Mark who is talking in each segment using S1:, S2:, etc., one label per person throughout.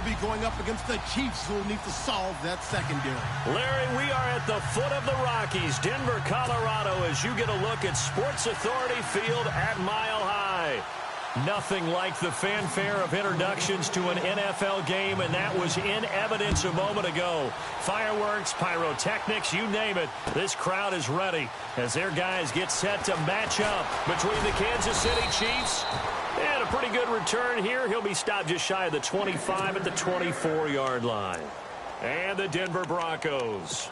S1: be going up against the Chiefs, who will need to solve that secondary.
S2: Larry, we are at the foot of the Rockies, Denver, Colorado, as you get a look at Sports Authority Field at Mile High. Nothing like the fanfare of introductions to an NFL game, and that was in evidence a moment ago. Fireworks, pyrotechnics, you name it. This crowd is ready as their guys get set to match up between the Kansas City Chiefs and a pretty good return here. He'll be stopped just shy of the 25 at the 24-yard line. And the Denver Broncos.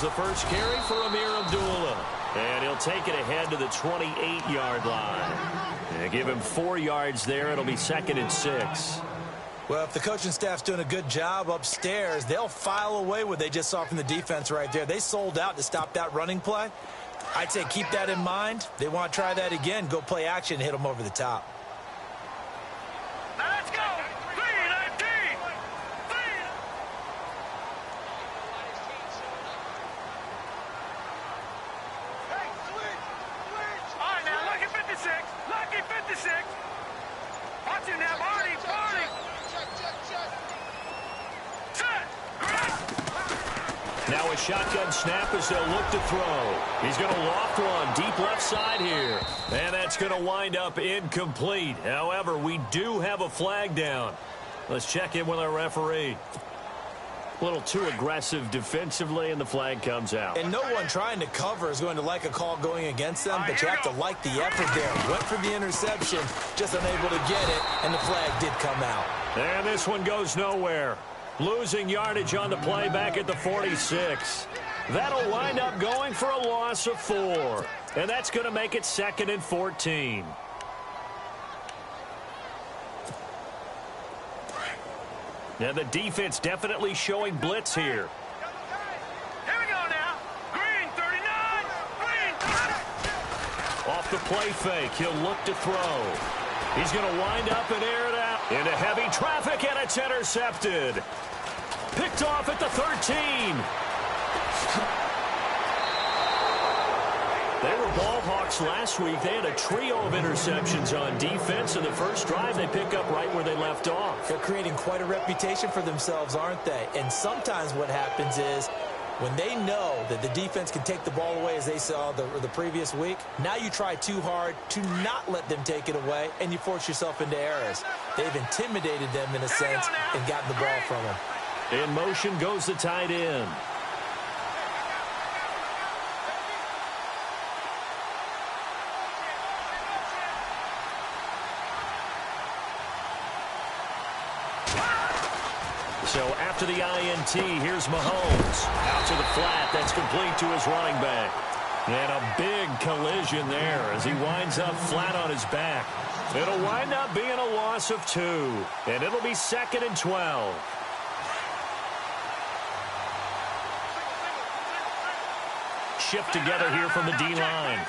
S2: The first carry for Amir Abdullah, and he'll take it ahead to the 28-yard line. And give him 4 yards there. It'll be 2nd and 6.
S3: Well, if the coaching staff's doing a good job upstairs, they'll file away what they just saw from the defense right there. They sold out to stop that running play. I'd say keep that in mind. They want to try that again. Go play action and hit them over the top.
S2: Now a shotgun snap as they'll look to throw. He's going to loft one deep left side here. And that's going to wind up incomplete. However, we do have a flag down. Let's check in with our referee. A little too aggressive defensively, and the flag comes out.
S3: And no one trying to cover is going to like a call going against them, but you have to like the effort there. Went for the interception, just unable to get it, and the flag did come out.
S2: And this one goes nowhere. Losing yardage on the play back at the 46. That'll wind up going for a loss of 4. And that's going to make it 2nd and 14. Now the defense definitely showing blitz here.
S4: Here we go now. Green 39. Green 30.
S2: Off the play fake, he'll look to throw. He's going to wind up and air it out into heavy traffic, and it's intercepted. Picked off at the 13. They were ball hawks last week. They had a trio of interceptions on defense, and the first drive they pick up right where they left off.
S3: They're creating quite a reputation for themselves, aren't they? And sometimes what happens is when they know that the defense can take the ball away, as they saw the previous week, now you try too hard to not let them take it away, and you force yourself into errors. They've intimidated them in a sense and gotten the ball from them.
S2: In motion goes the tight end. So after the INT, here's Mahomes. Out to the flat. That's complete to his running back. And a big collision there as he winds up flat on his back. It'll wind up being a loss of 2. And it'll be 2nd and 12. Shift together here from the D-line.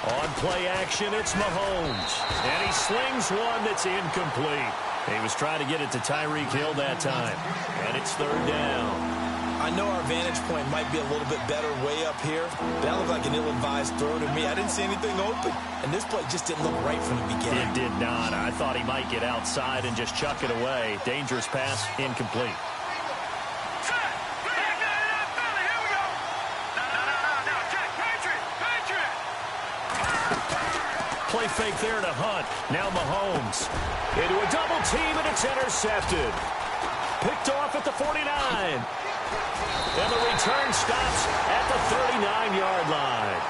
S2: On play action, it's Mahomes. And he slings one that's incomplete. He was trying to get it to Tyreek Hill that time. And it's 3rd down.
S3: I know our vantage point might be a little bit better way up here. That looked like an ill-advised throw to me. I didn't see anything open. And this play just didn't look right from the beginning.
S2: It did not. I thought he might get outside and just chuck it away. Dangerous pass, incomplete. Play fake there to Hunt. Now Mahomes into a double team, and it's intercepted. Picked off at the 49. And the return stops at the 39-yard line.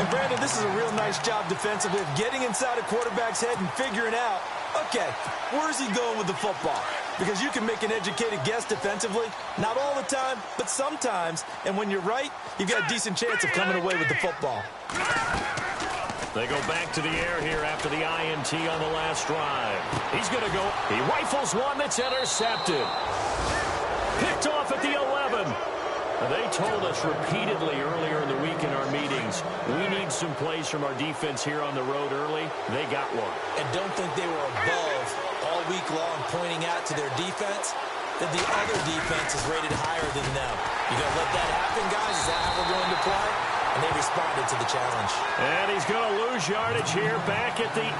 S3: And Brandon, this is a real nice job defensively of getting inside a quarterback's head and figuring out, okay, where's he going with the football? Because you can make an educated guess defensively. Not all the time, but sometimes. And when you're right, you've got a decent chance of coming away with the football.
S2: They go back to the air here after the INT on the last drive. He's going to go. He rifles one that's intercepted. Picked off at the 11. They told us repeatedly earlier in the week in our meetings, we need some plays from our defense here on the road early. They got one.
S3: And don't think they were above all week long pointing out to their defense that the other defense is rated higher than them. You going to let that happen, guys? Is that how we're going to play? And they responded to the challenge.
S2: And he's going to lose yardage here back at the 8.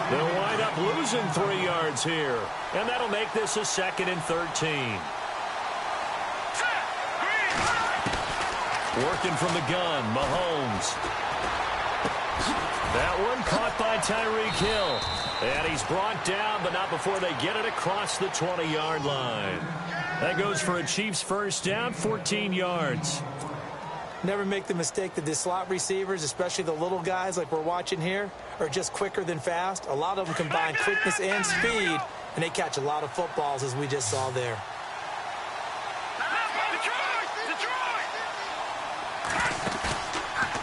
S2: They'll wind up losing 3 yards here. And that'll make this a 2nd and 13. Working from the gun, Mahomes. That one caught by Tyreek Hill. And he's brought down, but not before they get it across the 20-yard line. That goes for a Chiefs first down, 14 yards.
S3: Never make the mistake that the slot receivers, especially the little guys like we're watching here, are just quicker than fast. A lot of them combine quickness and speed, and they catch a lot of footballs, as we just saw there.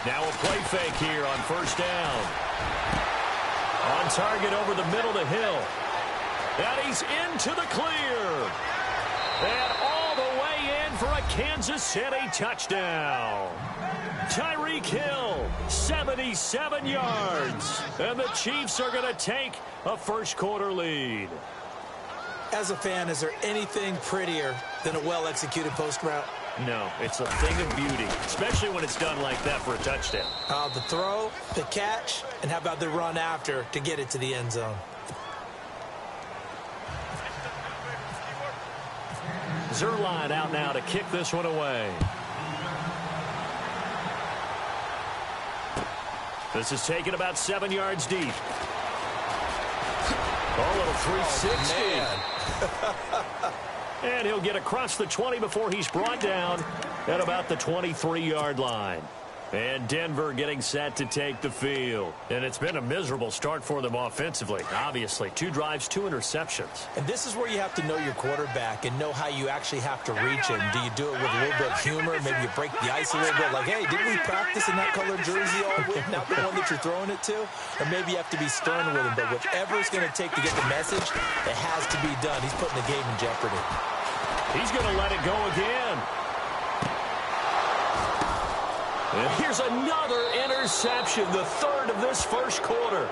S2: Now a play fake here on first down. On target over the middle to Hill. And he's into the clear. And all the way in for a Kansas City touchdown. Tyreek Hill, 77 yards. And the Chiefs are going to take a first-quarter lead.
S3: As a fan, is there anything prettier than a well-executed post route?
S2: No, it's a thing of beauty, especially when it's done like that for a touchdown.
S3: The throw, the catch, and how about the run after to get it to the end zone?
S2: Zerline out now to kick this one away. This is taken about 7 yards deep. Oh, little 360. And he'll get across the 20 before he's brought down at about the 23-yard line. And Denver getting set to take the field. And it's been a miserable start for them offensively. Obviously, 2 drives, 2 interceptions.
S3: And this is where you have to know your quarterback and know how you actually have to reach him. Do you do it with a little bit of humor? Maybe you break the ice a little bit. Like, hey, didn't we practice in that colored jersey all week? Not the one that you're throwing it to? Or maybe you have to be stern with him. But whatever it's going to take to get the message, it has to be done. He's putting the game in jeopardy.
S2: He's going to let it go again. And here's another interception, the 3rd of this first quarter.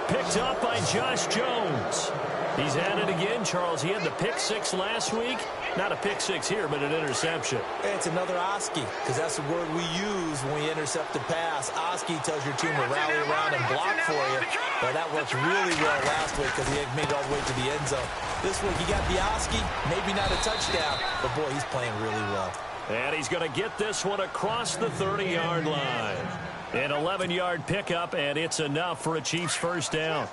S2: Picked up by Josh Jones. He's at it again, Charles. He had the pick 6 last week. Not a pick 6 here, but an interception.
S3: It's another Oski, because that's the word we use when we intercept the pass. Oski tells your team to rally around and block for you. But that worked really well last week because he made it all the way to the end zone. This week he got the Oski, maybe not a touchdown, but boy, he's playing really well.
S2: And he's going to get this one across the 30-yard line. An 11-yard pickup, and it's enough for a Chiefs first down.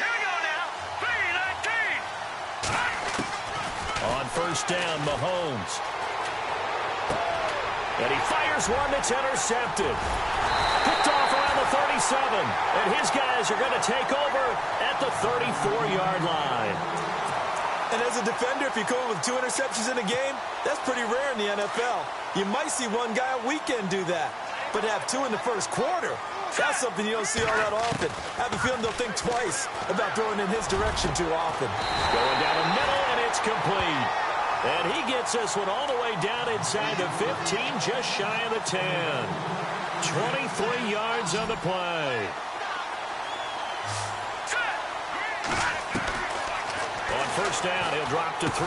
S4: Here we go now. 3-19.
S2: On first down, Mahomes. And he fires one that's intercepted. Picked off around the 37. And his guys are going to take over at the 34-yard line.
S3: And as a defender, if you come with 2 interceptions in a game, that's pretty rare in the NFL. You might see one guy a weekend do that. But to have 2 in the first quarter, that's something you don't see all that often. I have a feeling they'll think twice about throwing in his direction too often.
S2: Going down the middle, and it's complete. And he gets this one all the way down inside the 15, just shy of the 10. 23 yards on the play. On first down, he'll drop to throw.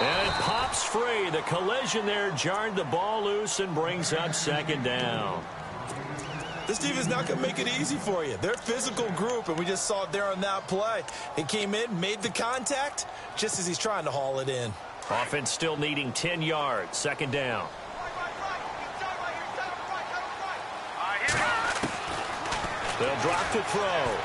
S2: And it pops free. The collision there jarred the ball loose and brings up 2nd down.
S3: This team is not going to make it easy for you. They're a physical group, and we just saw it there on that play. He came in, made the contact, just as he's trying to haul it in.
S2: Offense still needing 10 yards. 2nd down. They'll drop to throw.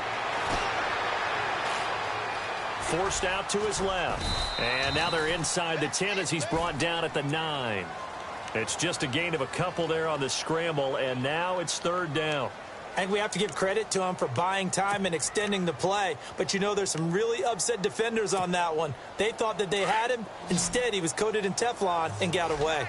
S2: Forced out to his left. And now they're inside the 10 as he's brought down at the 9. It's just a gain of a couple there on the scramble, and now it's 3rd down.
S3: And we have to give credit to him for buying time and extending the play. But, you know, there's some really upset defenders on that one. They thought that they had him. Instead, he was coated in Teflon and got away.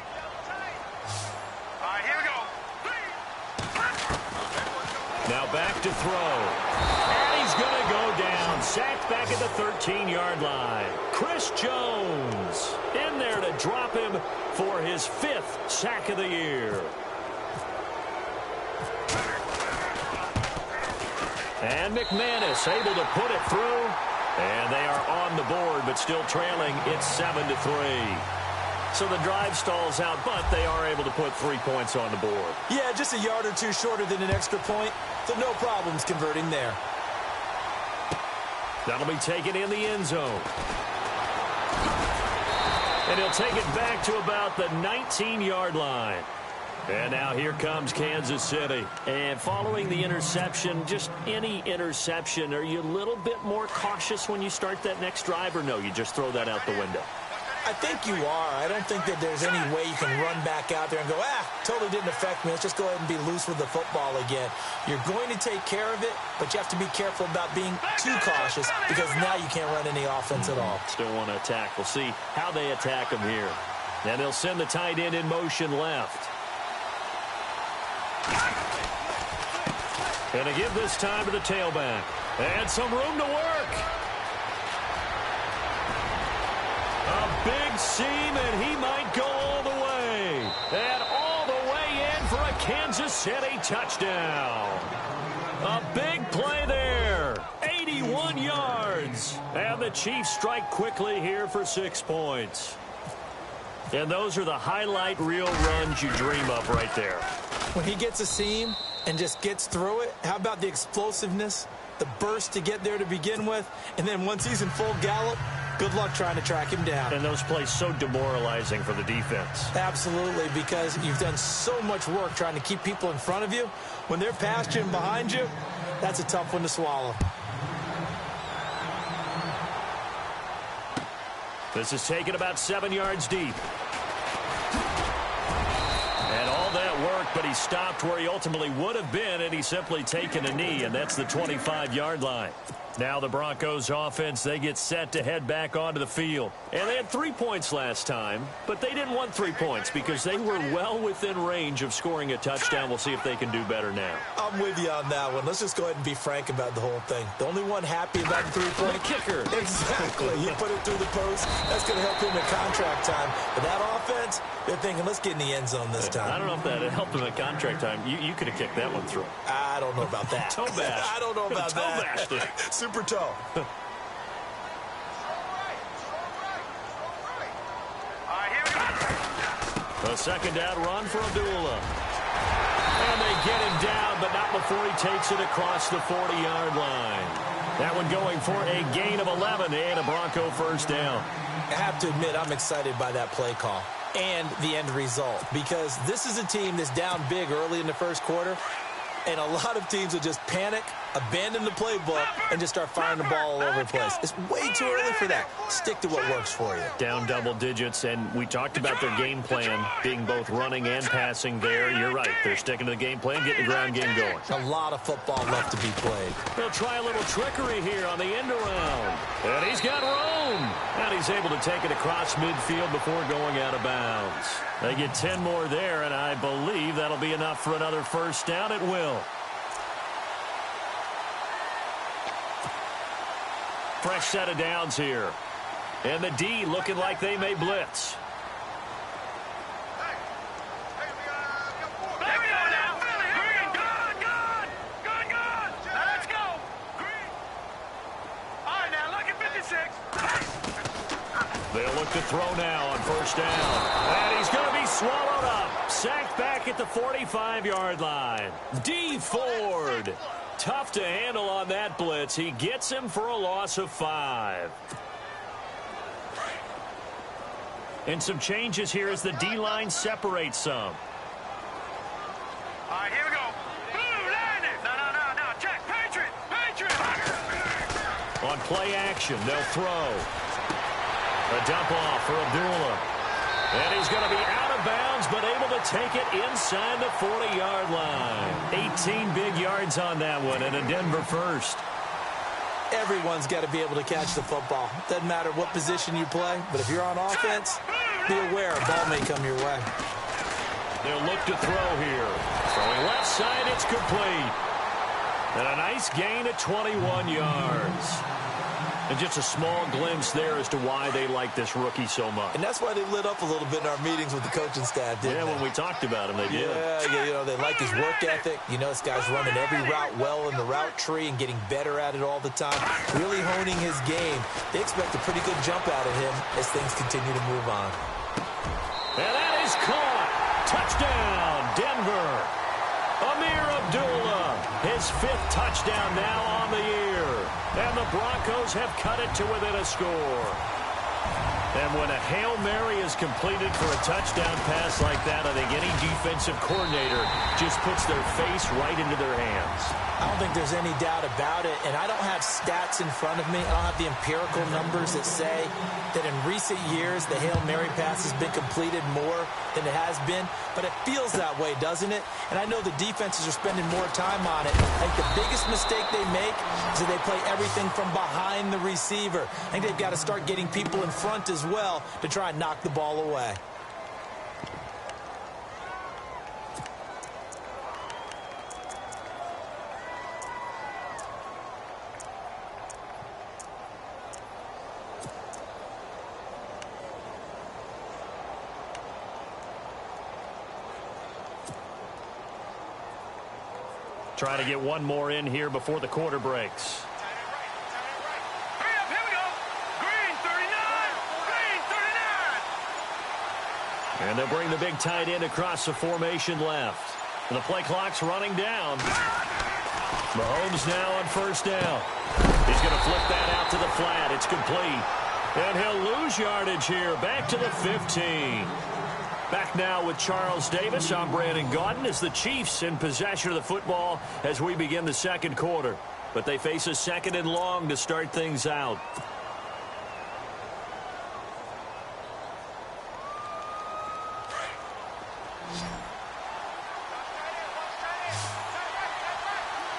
S2: Now back to throw. And he's going to go down. Sacked back at the 13-yard line. Chris Jones in there to drop him for his 5th sack of the year. And McManus able to put it through. And they are on the board, but still trailing. It's 7-3. So the drive stalls out, but they are able to put 3 points on the board.
S3: Yeah, just a yard or two shorter than an extra point, so no problems converting there.
S2: That'll be taken in the end zone. And he'll take it back to about the 19-yard line. And now here comes Kansas City. And following the interception, just any interception, are you a little bit more cautious when you start that next drive, or no, you just throw that out the window?
S3: I think you are. I don't think that there's any way you can run back out there and go, totally didn't affect me. Let's just go ahead and be loose with the football again. You're going to take care of it, but you have to be careful about being too cautious because now you can't run any offense at all.
S2: Still want to attack. We'll see how they attack him here. And they'll send the tight end in motion left. And to give this time to the tailback. And some room to work. A big seam, and he might go all the way. And all the way in for a Kansas City touchdown. A big play there. 81 yards. And the Chiefs strike quickly here for 6 points. And those are the highlight reel runs you dream of right there.
S3: When he gets a seam and just gets through it, how about the explosiveness, the burst to get there to begin with, and then once he's in full gallop, good luck trying to track him down.
S2: And those plays so demoralizing for the defense.
S3: Absolutely, because you've done so much work trying to keep people in front of you. When they're past you and behind you, that's a tough one to swallow.
S2: This is taken about 7 yards deep. And all that work, but he stopped where he ultimately would have been, and he's simply taken a knee, and that's the 25-yard line. Now the Broncos offense, they get set to head back onto the field. And they had 3 points last time, but they didn't want 3 points because they were well within range of scoring a touchdown. We'll see if they can do better now.
S3: I'm with you on that one. Let's just go ahead and be frank about the whole thing. The only one happy about the 3-point
S2: kicker.
S3: Exactly. You put it through the post. That's going to help him at contract time. But that offense, they're thinking, let's get in the end zone this time.
S2: I don't know if that helped him at contract time. You could have kicked that one through.
S3: I don't know about that.
S2: Toe bash.
S3: I don't know about
S2: toe
S3: that.
S2: Toe bashed it.
S3: Super toe.
S4: All right, here we go.
S2: A second down run for Abdullah. And they get him down, but not before he takes it across the 40-yard line. That one going for a gain of 11 and a Bronco first down.
S3: I have to admit, I'm excited by that play call and the end result because this is a team that's down big early in the first quarter, and a lot of teams will just panic, abandon the playbook, and just start firing the ball all over the place. It's way too early for that. Stick to what works for you.
S2: Down double digits, and we talked about their game plan being both running and passing there. You're right. They're sticking to the game plan, getting the ground game going.
S3: A lot of football left to be played.
S2: They'll try a little trickery here on the end around. And he's got room. And he's able to take it across midfield before going out of bounds. They get 10 more there, and I believe that'll be enough for another first down. It will. Fresh set of downs here. And the D looking like they may blitz.
S4: There we go now. Green, good. Let's go. Green. All right, now look at 56.
S2: They'll look to throw now on first down. And he's going to be swallowed up. Sacked back at the 45-yard line. D Ford. Tough to handle on that blitz. He gets him for a loss of 5. And some changes here as the D-line separates some.
S4: All right, here we go. Blue, land it. No. Check. Patriot.
S2: On play action, they'll throw. A dump off for Abdullah. And he's going to be out of bounds, but able to take it inside the 40-yard line. 18 big yards on that one, and a Denver first.
S3: Everyone's got to be able to catch the football. Doesn't matter what position you play, but if you're on offense, be aware a ball may come your way.
S2: They'll look to throw here. Throwing left side, it's complete. And a nice gain of 21 yards. And just a small glimpse there as to why they like this rookie so much.
S3: And that's why they lit up a little bit in our meetings with the coaching staff, didn't they?
S2: When we talked about him, they did.
S3: Yeah, you know, they like his work ethic. You know, this guy's running every route well in the route tree and getting better at it all the time, really honing his game. They expect a pretty good jump out of him as things continue to move on.
S2: And that is caught. Touchdown, Denver. Amir Abdullah, his 5th touchdown now on the year. And the Broncos have cut it to within a score. And when a Hail Mary is completed for a touchdown pass like that, I think any defensive coordinator just puts their face right into their hands.
S3: I don't think there's any doubt about it, and I don't have stats in front of me. I don't have the empirical numbers that say that in recent years the Hail Mary pass has been completed more than it has been, but it feels that way, doesn't it? And I know the defenses are spending more time on it. I think the biggest mistake they make is that they play everything from behind the receiver. I think they've got to start getting people in front as well to try and knock the ball away.
S2: Try to get one more in here before the quarter breaks.
S4: Hurry up, here we go. Green 39. Green 39.
S2: And they'll bring the big tight end across the formation left. And the play clock's running down. Mahomes now on first down. He's going to flip that out to the flat. It's complete. And he'll lose yardage here. Back to the 15. Back now with Charles Davis. I'm Brandon Gaudin as the Chiefs in possession of the football as we begin the second quarter. But they face a 2nd and long to start things out.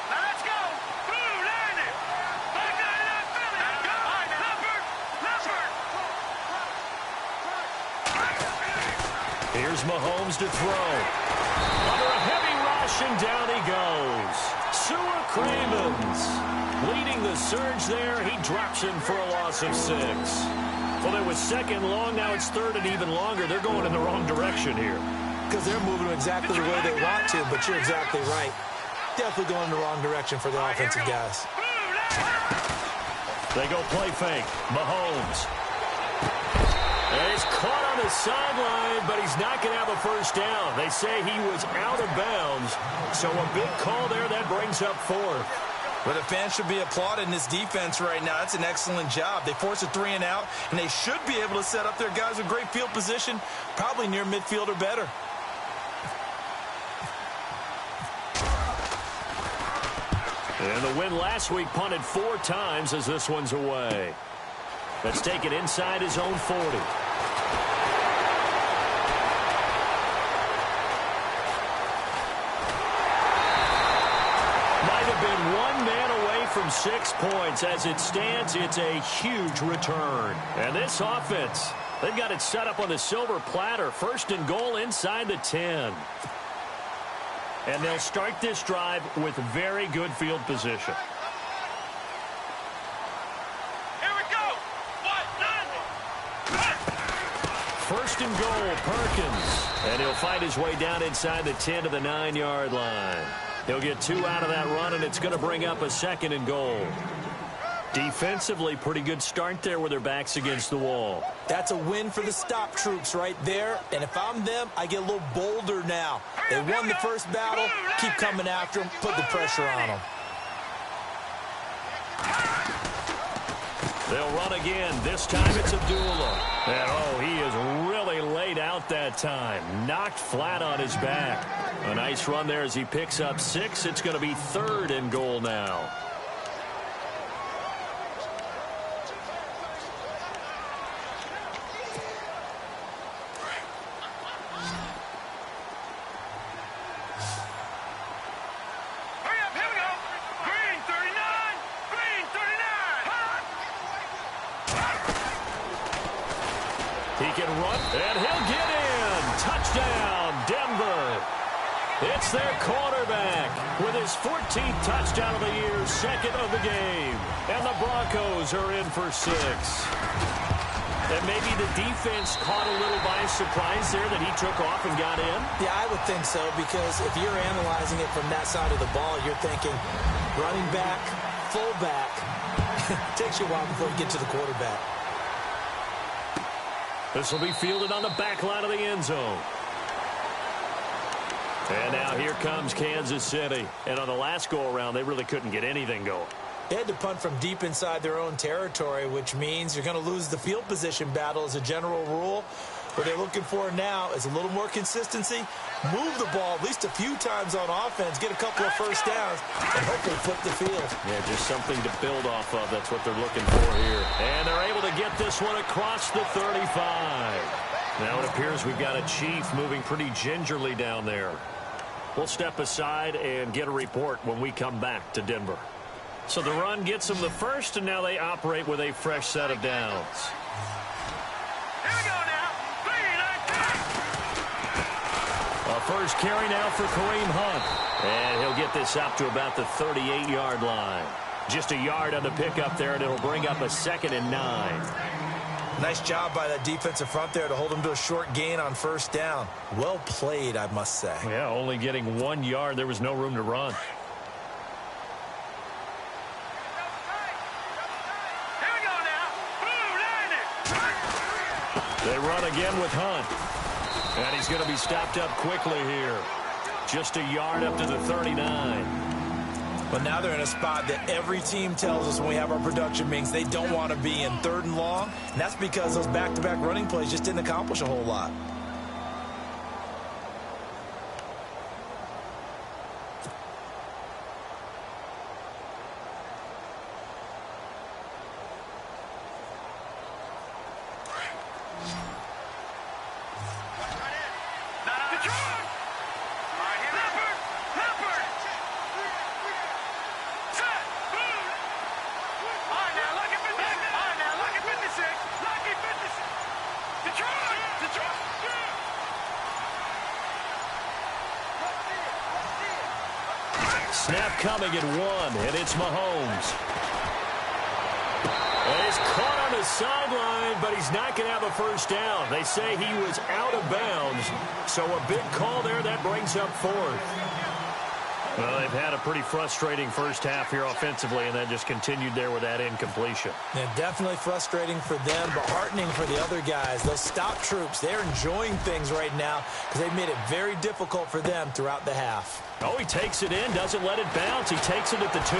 S4: Let's go. Blue landed. Back to the Go.
S2: Here's Mahomes to throw. Under a heavy rush, and down he goes. Sewer Cremons leading the surge there. He drops in for a loss of 6. Well, it was 2nd long. Now it's 3rd and even longer. They're going in the wrong direction here.
S3: Because they're moving exactly the way they want to, but you're exactly right. Definitely going in the wrong direction for the offensive guys.
S2: They go play fake. Mahomes. And he's caught on the sideline, but he's not going to have a first down. They say he was out of bounds. So a big call there. That brings up 4th.
S3: Well, the fans should be applauding this defense right now. That's an excellent job. They force a 3 and out, and they should be able to set up their guys with great field position, probably near midfield or better.
S2: And the win last week punted 4 times as this one's away. Let's take it inside his own 40. Might have been 1 man away from 6 points. As it stands, it's a huge return. And this offense, they've got it set up on the silver platter. 1st and goal inside the 10. And they'll start this drive with very good field position.
S4: Here we go.
S2: 1st and goal, Perkins. And he'll fight his way down inside the 10 to the 9-yard line. He'll get 2 out of that run, and it's going to bring up a 2nd and goal. Defensively, pretty good start there with their backs against the wall.
S3: That's a win for the stop troops right there. And if I'm them, I get a little bolder now. They won the first battle. Keep coming after them. Put the pressure on them.
S2: They'll run again. This time it's Abdullah. And, oh, he is really laid out that time. Knocked flat on his back. A nice run there as he picks up 6. It's going to be 3rd and goal now. He can run, and he'll get in. Touchdown, Denver. It's their quarterback, with his 14th touchdown of the year, second of the game. And the Broncos are in for 6. And maybe the defense caught a little by surprise there that he took off and got in?
S3: Yeah, I would think so, because if you're analyzing it from that side of the ball, you're thinking running back, fullback. It takes you a while before you get to the quarterback.
S2: This will be fielded on the back line of the end zone. And now here comes Kansas City. And on the last go-around, they really couldn't get anything going.
S3: They had to punt from deep inside their own territory, which means you're going to lose the field position battle as a general rule. What they're looking for now is a little more consistency, move the ball at least a few times on offense, get a couple of first downs, and hopefully flip the field.
S2: Yeah, just something to build off of. That's what they're looking for here. And they're able to get this one across the 35. Now it appears we've got a Chief moving pretty gingerly down there. We'll step aside and get a report when we come back to Denver. So the run gets them the first, and now they operate with a fresh set of downs.
S4: Here we go now. 3, 9, 10.
S2: A first carry now for Kareem Hunt. And he'll get this up to about the 38-yard line. Just a yard on the pickup there, and it'll bring up a 2nd and 9.
S3: Nice job by that defensive front there to hold him to a short gain on first down. Well played, I must say.
S2: Yeah, only getting 1 yard. There was no room to run.
S4: Here we go now. Blue, 90.
S2: They run again with Hunt. And he's going to be stopped up quickly here. Just a yard up to the 39.
S3: But now they're in a spot that every team tells us when we have our production meetings they don't want to be in, 3rd and long. And that's because those back-to-back running plays just didn't accomplish a whole lot.
S2: Snap coming at 1, and it's Mahomes. And he's caught on the sideline, but he's not going to have a first down. They say he was out of bounds, so a big call there that brings up 4th. Well, they've had a pretty frustrating first half here offensively, and that just continued there with that incompletion.
S3: And definitely frustrating for them, but heartening for the other guys. Those stop troops, they're enjoying things right now because they've made it very difficult for them throughout the half.
S2: Oh, he takes it in, doesn't let it bounce. He takes it at the 2.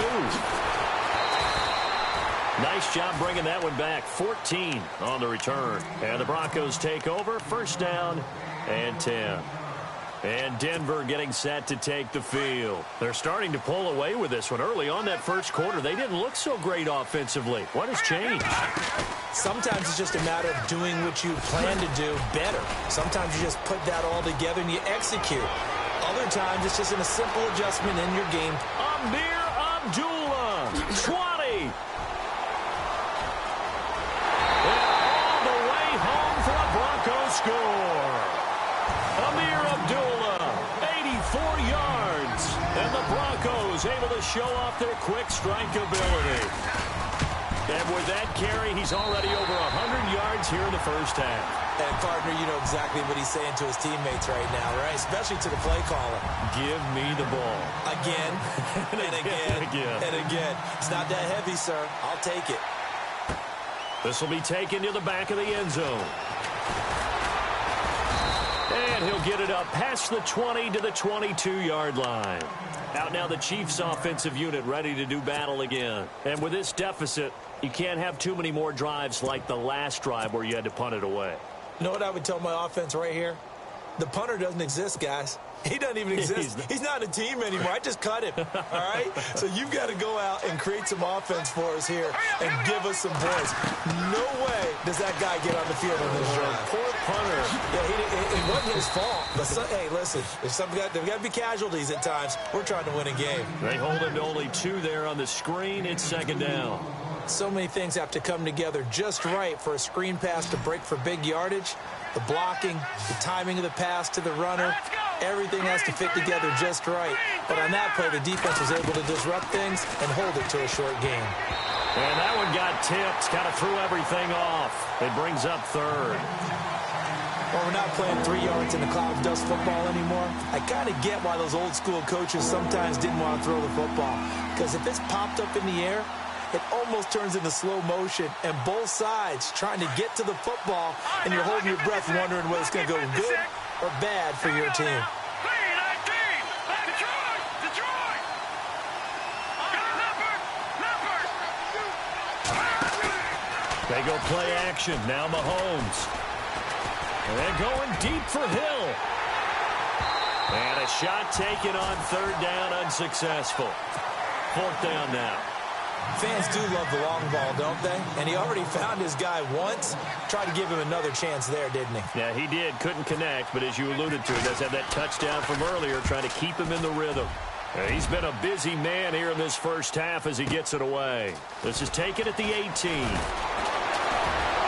S2: Nice job bringing that one back. 14 on the return. And the Broncos take over. First down and 10. And Denver getting set to take the field. They're starting to pull away with this one. Early on that first quarter, they didn't look so great offensively. What has changed?
S3: Sometimes it's just a matter of doing what you plan to do better. Sometimes you just put that all together and you execute. Other times it's just a simple adjustment in your game.
S2: Amir Abdullah, 20. And all the way home for a Broncos score. Amir Abdullah, 84 yards. And the Broncos able to show off their quick strike ability. And with that carry, he's already over 100 yards here in the first half.
S3: And, partner, you know exactly what he's saying to his teammates right now, right? Especially to the play caller.
S2: Give me the ball.
S3: Again, and again, and again. It's not that heavy, sir. I'll take it.
S2: This will be taken to the back of the end zone. And he'll get it up past the 20 to the 22-yard line. Out now the Chiefs offensive unit ready to do battle again. And with this deficit, you can't have too many more drives like the last drive where you had to punt it away.
S3: You know what I would tell my offense right here? The punter doesn't exist, guys. He doesn't even exist. He's not a team anymore. I just cut him, all right? So you've got to go out and create some offense for us here and give us some points. No way does that guy get on the field on this drive.
S2: Poor punter.
S3: Yeah, it wasn't his fault. But, hey, listen, there's got to be casualties at times. We're trying to win a game.
S2: They hold him to only 2 there on the screen. It's 2nd down.
S3: So many things have to come together just right for a screen pass to break for big yardage. The blocking, the timing of the pass to the runner, Everything has to fit together just right. But on that play, the defense was able to disrupt things and hold it to a short game.
S2: And that one got tipped. Kind of threw everything off. It brings up third.
S3: Well, we're not playing 3 yards in the cloud of dust football anymore. I kind of get why those old school coaches sometimes didn't want to throw the football. Because if it's popped up in the air, it almost turns into slow motion. And both sides trying to get to the football, and you're holding your breath wondering whether it's going to go good or bad for your team.
S2: They go play action. Now Mahomes. And they're going deep for Hill. And a shot taken on third down, unsuccessful. Fourth down now.
S3: Fans do love the long ball, don't they? And he already found his guy once. Tried to give him another chance there, didn't he?
S2: Yeah, he did. Couldn't connect, but as you alluded to, he does have that touchdown from earlier, trying to keep him in the rhythm. He's been a busy man here in this first half as he gets it away. This is taken at the 18.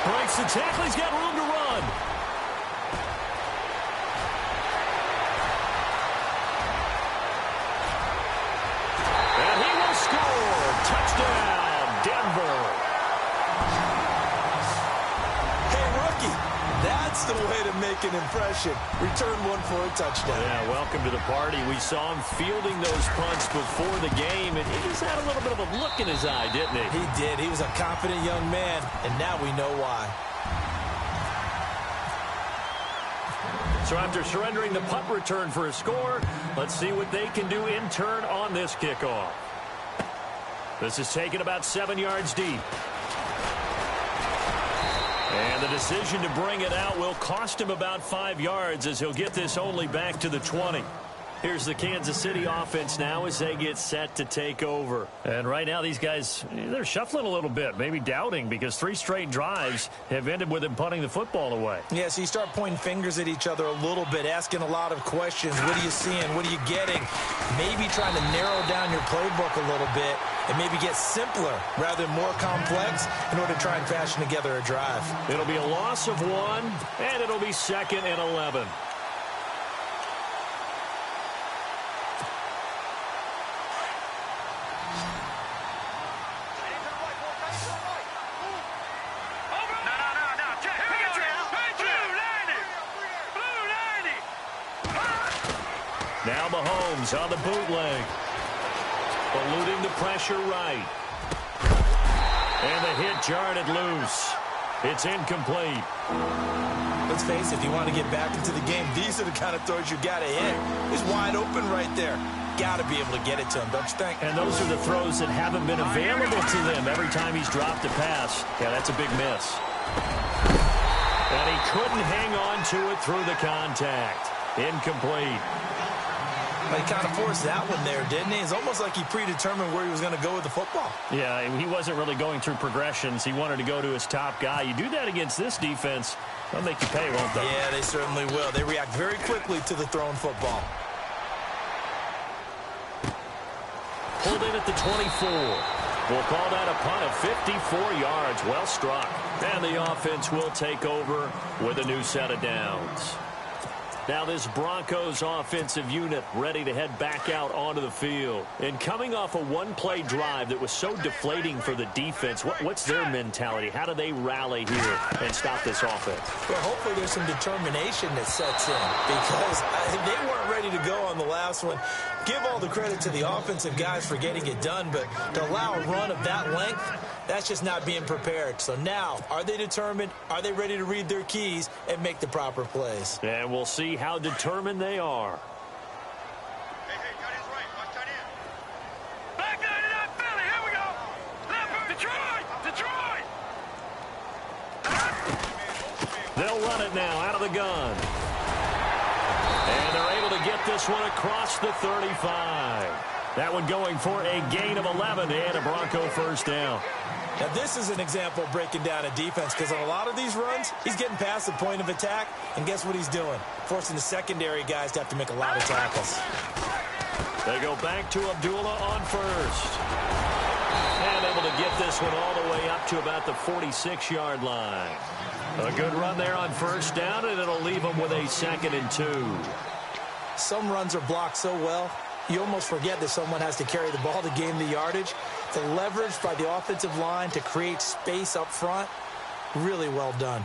S2: Breaks the tackle. He's got room to run. And he will score. Touchdown, Denver.
S3: Hey, rookie, that's the way to make an impression. Return one for a touchdown.
S2: Yeah, welcome to the party. We saw him fielding those punts before the game, and he just had a little bit of a look in his eye, didn't he?
S3: He did. He was a confident young man, and now we know why.
S2: So after surrendering the punt return for a score, let's see what they can do in turn on this kickoff. This is taken about 7 yards deep. And the decision to bring it out will cost him about 5 yards as he'll get this only back to the 20. Here's the Kansas City offense now as they get set to take over. And right now these guys, they're shuffling a little bit, maybe doubting, because 3 straight drives have ended with him punting the football away.
S3: Yeah, so you start pointing fingers at each other a little bit, asking a lot of questions. What are you seeing? What are you getting? Maybe trying to narrow down your playbook a little bit and maybe get simpler rather than more complex in order to try and fashion together a drive.
S2: It'll be a loss of 1, and it'll be 2nd and 11. Now Mahomes on the bootleg. Eluding the pressure right. And the hit jarred it loose. It's incomplete.
S3: Let's face it, if you want to get back into the game, these are the kind of throws you got to hit. He's wide open right there. Got to be able to get it to him, don't you think?
S2: And those are the throws that haven't been available to them every time he's dropped a pass. Yeah, that's a big miss. And he couldn't hang on to it through the contact. Incomplete.
S3: But he kind of forced that one there, didn't he? It's almost like he predetermined where he was going to go with the football.
S2: Yeah, he wasn't really going through progressions. He wanted to go to his top guy. You do that against this defense, they'll make you pay, won't they?
S3: Yeah, they certainly will. They react very quickly to the thrown football.
S2: Pulled in at the 24. We'll call that a punt of 54 yards. Well struck. And the offense will take over with a new set of downs. Now this Broncos offensive unit ready to head back out onto the field. And coming off a one-play drive that was so deflating for the defense, what's their mentality? How do they rally here and stop this offense?
S3: Well, hopefully there's some determination that sets in because they weren't ready to go on the last one. Give all the credit to the offensive guys for getting it done, but to allow a run of that length, that's just not being prepared. So now, are they determined? Are they ready to read their keys and make the proper plays?
S2: And we'll see how determined they are.
S4: Hey, tight end's right. Watch tight end. Back down it up, Philly. Here we go. Detroit.
S2: They'll run it now out of the gun. And they're able to get this one across the 35. That one going for a gain of 11 and a Bronco first down.
S3: Now, this is an example of breaking down a defense because on a lot of these runs, he's getting past the point of attack, and guess what he's doing? Forcing the secondary guys to have to make a lot of tackles.
S2: They go back to Abdullah on first. And able to get this one all the way up to about the 46-yard line. A good run there on first down, and it'll leave them with a 2nd and 2.
S3: Some runs are blocked so well, you almost forget that someone has to carry the ball to gain the yardage. The leverage by the offensive line to create space up front, really well done.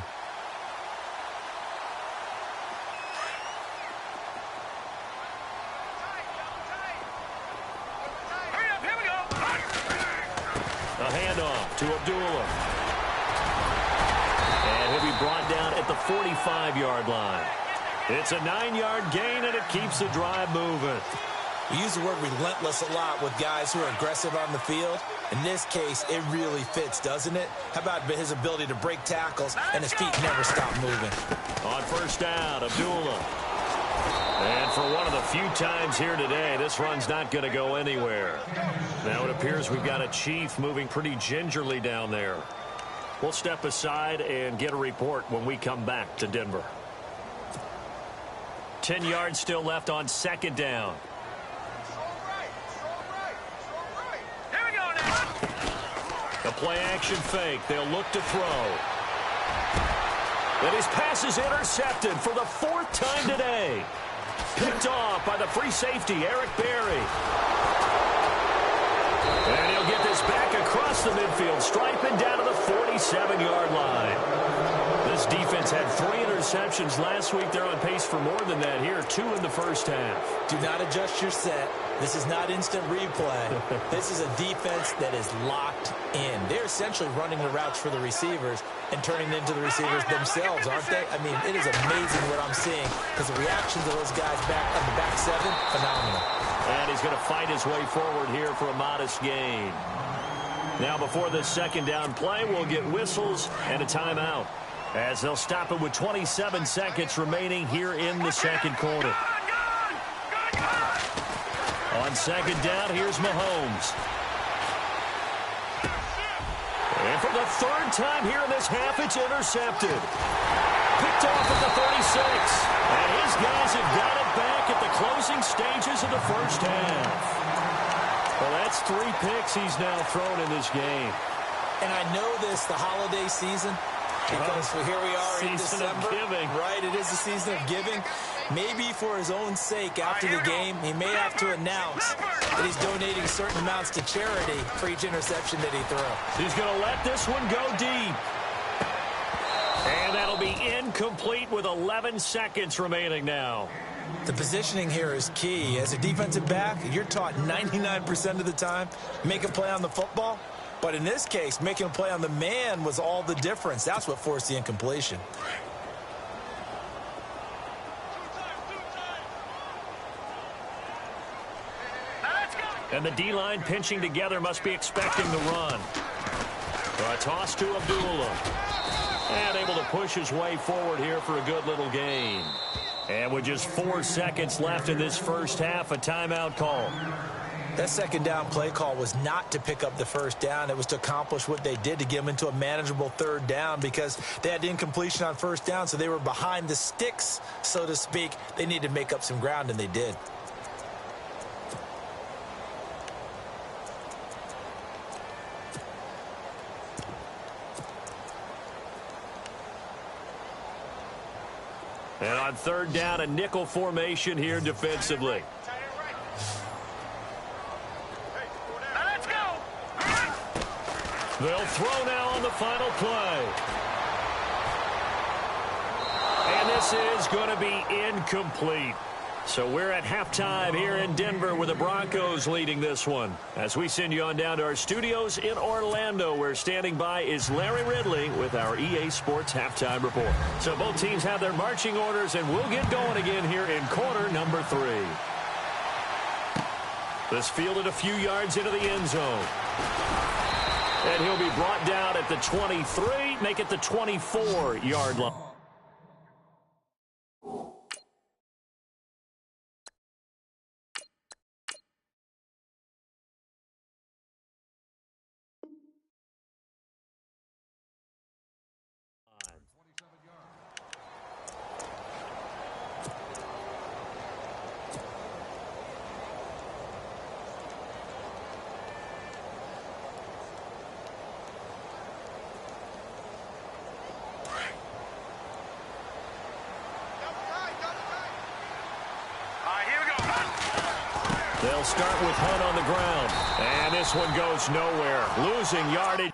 S2: A handoff to Abdullah. And he'll be brought down at the 45-yard line. It's a 9-yard gain, and it keeps the drive moving.
S3: We use the word relentless a lot with guys who are aggressive on the field. In this case, it really fits, doesn't it? How about his ability to break tackles and his feet never stop moving?
S2: On first down, Abdullah. And for one of the few times here today, this run's not going to go anywhere. Now it appears we've got a Chief moving pretty gingerly down there. We'll step aside and get a report when we come back to Denver. 10 yards still left on second down. A play-action fake. They'll look to throw. And his pass is intercepted for the 4th time today. Picked off by the free safety, Eric Berry. And he'll get this back across the midfield, striping down to the 47-yard line. This defense had 3 interceptions last week. They're on pace for more than that here, 2 in the first half.
S3: Do not adjust your set. This is not instant replay. This is a defense that is locked in. They're essentially running the routes for the receivers and turning them into the receivers themselves, aren't they? I mean, it is amazing what I'm seeing because the reactions of those guys back on the back 7, phenomenal.
S2: And he's going to fight his way forward here for a modest gain. Now, before the second down play, we'll get whistles and a timeout as they'll stop it with 27 seconds remaining here in the second quarter. On second down, here's Mahomes. And for the 3rd time here in this half, it's intercepted. Picked off at the 36. And his guys have got it back at the closing stages of the first half. Well, that's 3 picks he's now thrown in this game.
S3: And I know this, the holiday season, because here we are in December.
S2: Season of giving.
S3: Right, it is the season of giving. Maybe for his own sake, after the game, he may have to announce that he's donating certain amounts to charity for each interception that he throws.
S2: He's going to let this one go deep. And that'll be incomplete with 11 seconds remaining now.
S3: The positioning here is key. As a defensive back, you're taught 99% of the time, make a play on the football. But in this case, making a play on the man was all the difference. That's what forced the incompletion.
S2: And the D-line pinching together must be expecting the run. A toss to Abdullah. And able to push his way forward here for a good little gain. And with just 4 seconds left in this first half, a timeout call.
S3: That second down play call was not to pick up the first down. It was to accomplish what they did, to get them into a manageable 3rd down, because they had incompletion on first down, so they were behind the sticks, so to speak. They needed to make up some ground, and they did.
S2: And on 3rd down, a nickel formation here defensively.
S4: Let's go.
S2: They'll throw now on the final play. And this is going to be incomplete. So we're at halftime here in Denver with the Broncos leading this one. As we send you on down to our studios in Orlando, where standing by is Larry Ridley with our EA Sports Halftime Report. So both teams have their marching orders, and we'll get going again here in quarter number 3. This fielded a few yards into the end zone. And he'll be brought down at the 23, make it the 24-yard line. They'll start with Hunt on the ground. And this one goes nowhere. Losing yardage.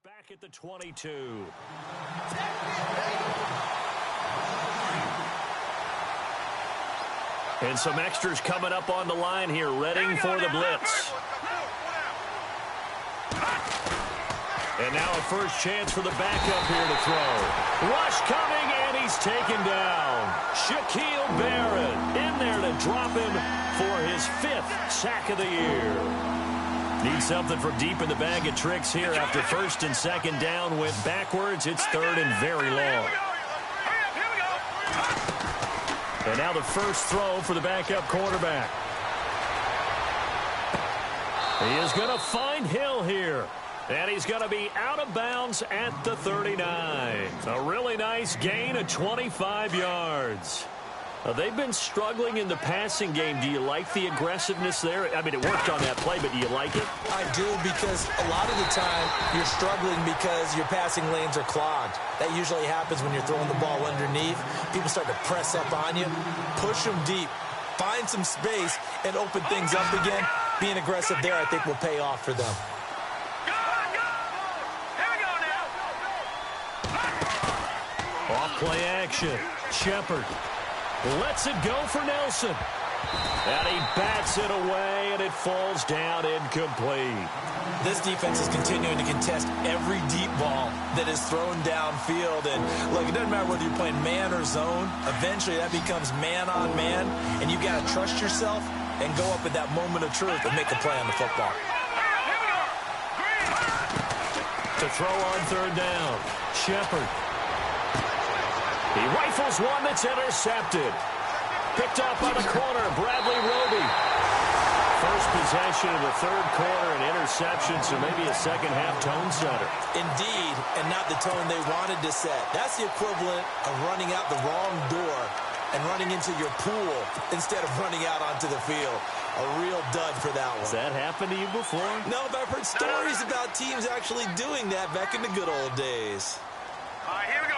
S2: Back at the 22. And some extras coming up on the line here, readying for the blitz. And now a first chance for the backup here to throw. Rush coming, and he's taken down. Shaquille Barrett in there to drop him for his 5th sack of the year. Need something from deep in the bag of tricks here. After first and second down went backwards, it's third and very long. And now the first throw for the backup quarterback. He is going to find Hill here. And he's going to be out of bounds at the 39. A really nice gain of 25 yards. They've been struggling in the passing game. Do you like the aggressiveness there? I mean, it worked on that play, but do you like it?
S3: I do, because a lot of the time you're struggling because your passing lanes are clogged. That usually happens when you're throwing the ball underneath. People start to press up on you, push them deep, find some space, and open things up again. Being aggressive there, I think, will pay off for them.
S2: Off play action. Shepard lets it go for Nelson. And he bats it away, and it falls down incomplete.
S3: This defense is continuing to contest every deep ball that is thrown downfield. And, look, it doesn't matter whether you're playing man or zone. Eventually, that becomes man on man, and you've got to trust yourself and go up at that moment of truth and make a play on the football.
S2: To throw on third down, Shepard. He rifles one that's intercepted. Picked up by the corner, Bradley Roby. First possession of the third quarter, an interception, so maybe a second-half tone setter.
S3: Indeed, and not the tone they wanted to set. That's the equivalent of running out the wrong door and running into your pool instead of running out onto the field. A real dud for that one.
S2: Has that happened to you before?
S3: No, but I've heard stories about teams actually doing that back in the good old days.
S4: All right, here we go.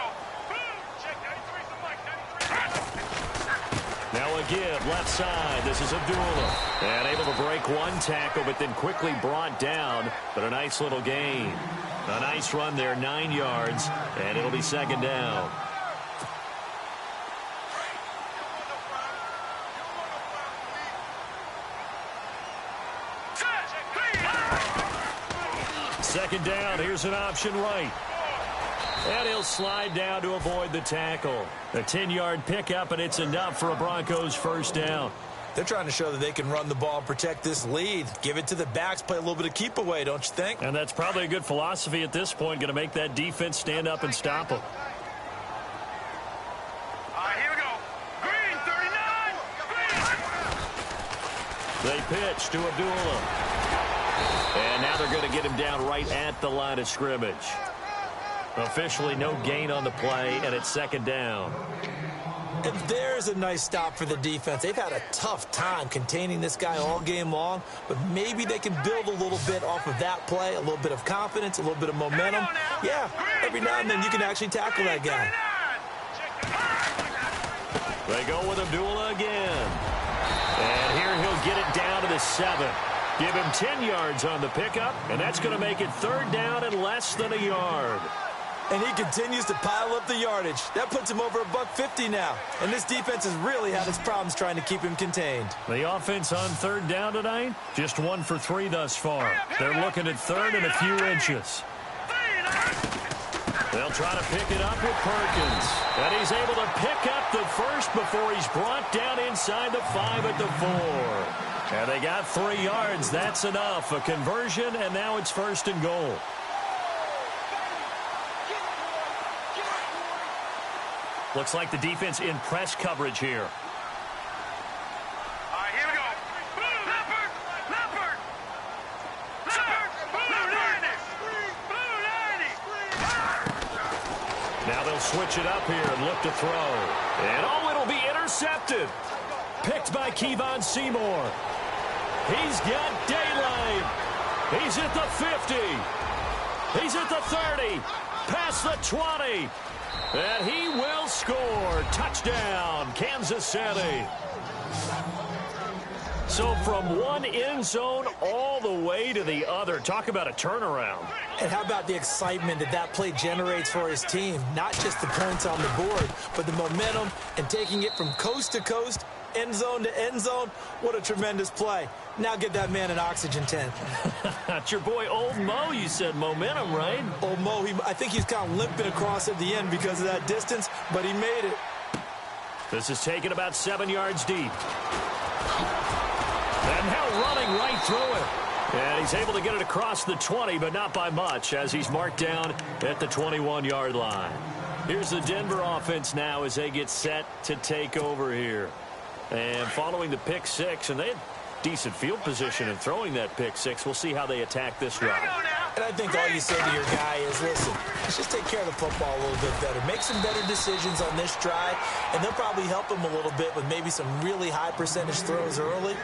S2: Now again, left side, this is Abdullah. And able to break one tackle, but then quickly brought down. But a nice little gain. A nice run there, 9 yards, and it'll be second down. Second down, here's an option right. And he'll slide down to avoid the tackle. A 10-yard pickup, and it's enough for a Broncos first down.
S3: They're trying to show that they can run the ball and protect this lead. Give it to the backs, play a little bit of keep away, don't you think?
S2: And that's probably a good philosophy at this point, going to make that defense stand up and stop them.
S4: All right, here we go. Green, 39. Green.
S2: They pitch to Abdullah. And now they're going to get him down right at the line of scrimmage. Officially no gain on the play, and it's second down.
S3: And there's a nice stop for the defense. They've had a tough time containing this guy all game long, but maybe they can build a little bit off of that play, a little bit of confidence, a little bit of momentum. Yeah, every now and then you can actually tackle that guy.
S2: They go with Abdullah again. And here he'll get it down to the 7. Give him 10 yards on the pickup, and that's going to make it third down and less than a yard.
S3: And he continues to pile up the yardage. That puts him over $150 now. And this defense has really had its problems trying to keep him contained.
S2: The offense on third down tonight, just 1 for 3 thus far. They're looking at third and a few inches. They'll try to pick it up with Perkins. And he's able to pick up the first before he's brought down inside the 5 at the 4. And they got 3 yards. That's enough. A conversion, and now it's first and goal. Looks like the defense in press coverage here.
S4: All right, here we go. Leopard! Leopard! Leopard! Blue 90! Blue 90!
S2: Now they'll switch it up here and look to throw. And oh, it'll be intercepted. Picked by Kevon Seymour. He's got daylight. He's at the 50. He's at the 30. Past the 20. And he will score. Touchdown, Kansas City. So from one end zone all the way to the other. Talk about a turnaround.
S3: And how about the excitement that that play generates for his team? Not just the points on the board, but the momentum and taking it from coast to coast, end zone to end zone. What a tremendous play. Now get that man an oxygen tent.
S2: That's your boy Old Mo. You said momentum, right?
S3: Old Mo, I think he's kind of limping across at the end because of that distance, but he made it.
S2: This is taken about 7 yards deep. And now running right through it. And he's able to get it across the 20, but not by much, as he's marked down at the 21-yard line. Here's the Denver offense now as they get set to take over here. And following the pick six, and they had decent field position in throwing that pick six. We'll see how they attack this drive.
S3: And I think all you say to your guy is, listen, let's just take care of the football a little bit better. Make some better decisions on this drive, and they'll probably help him a little bit with maybe some really high percentage throws early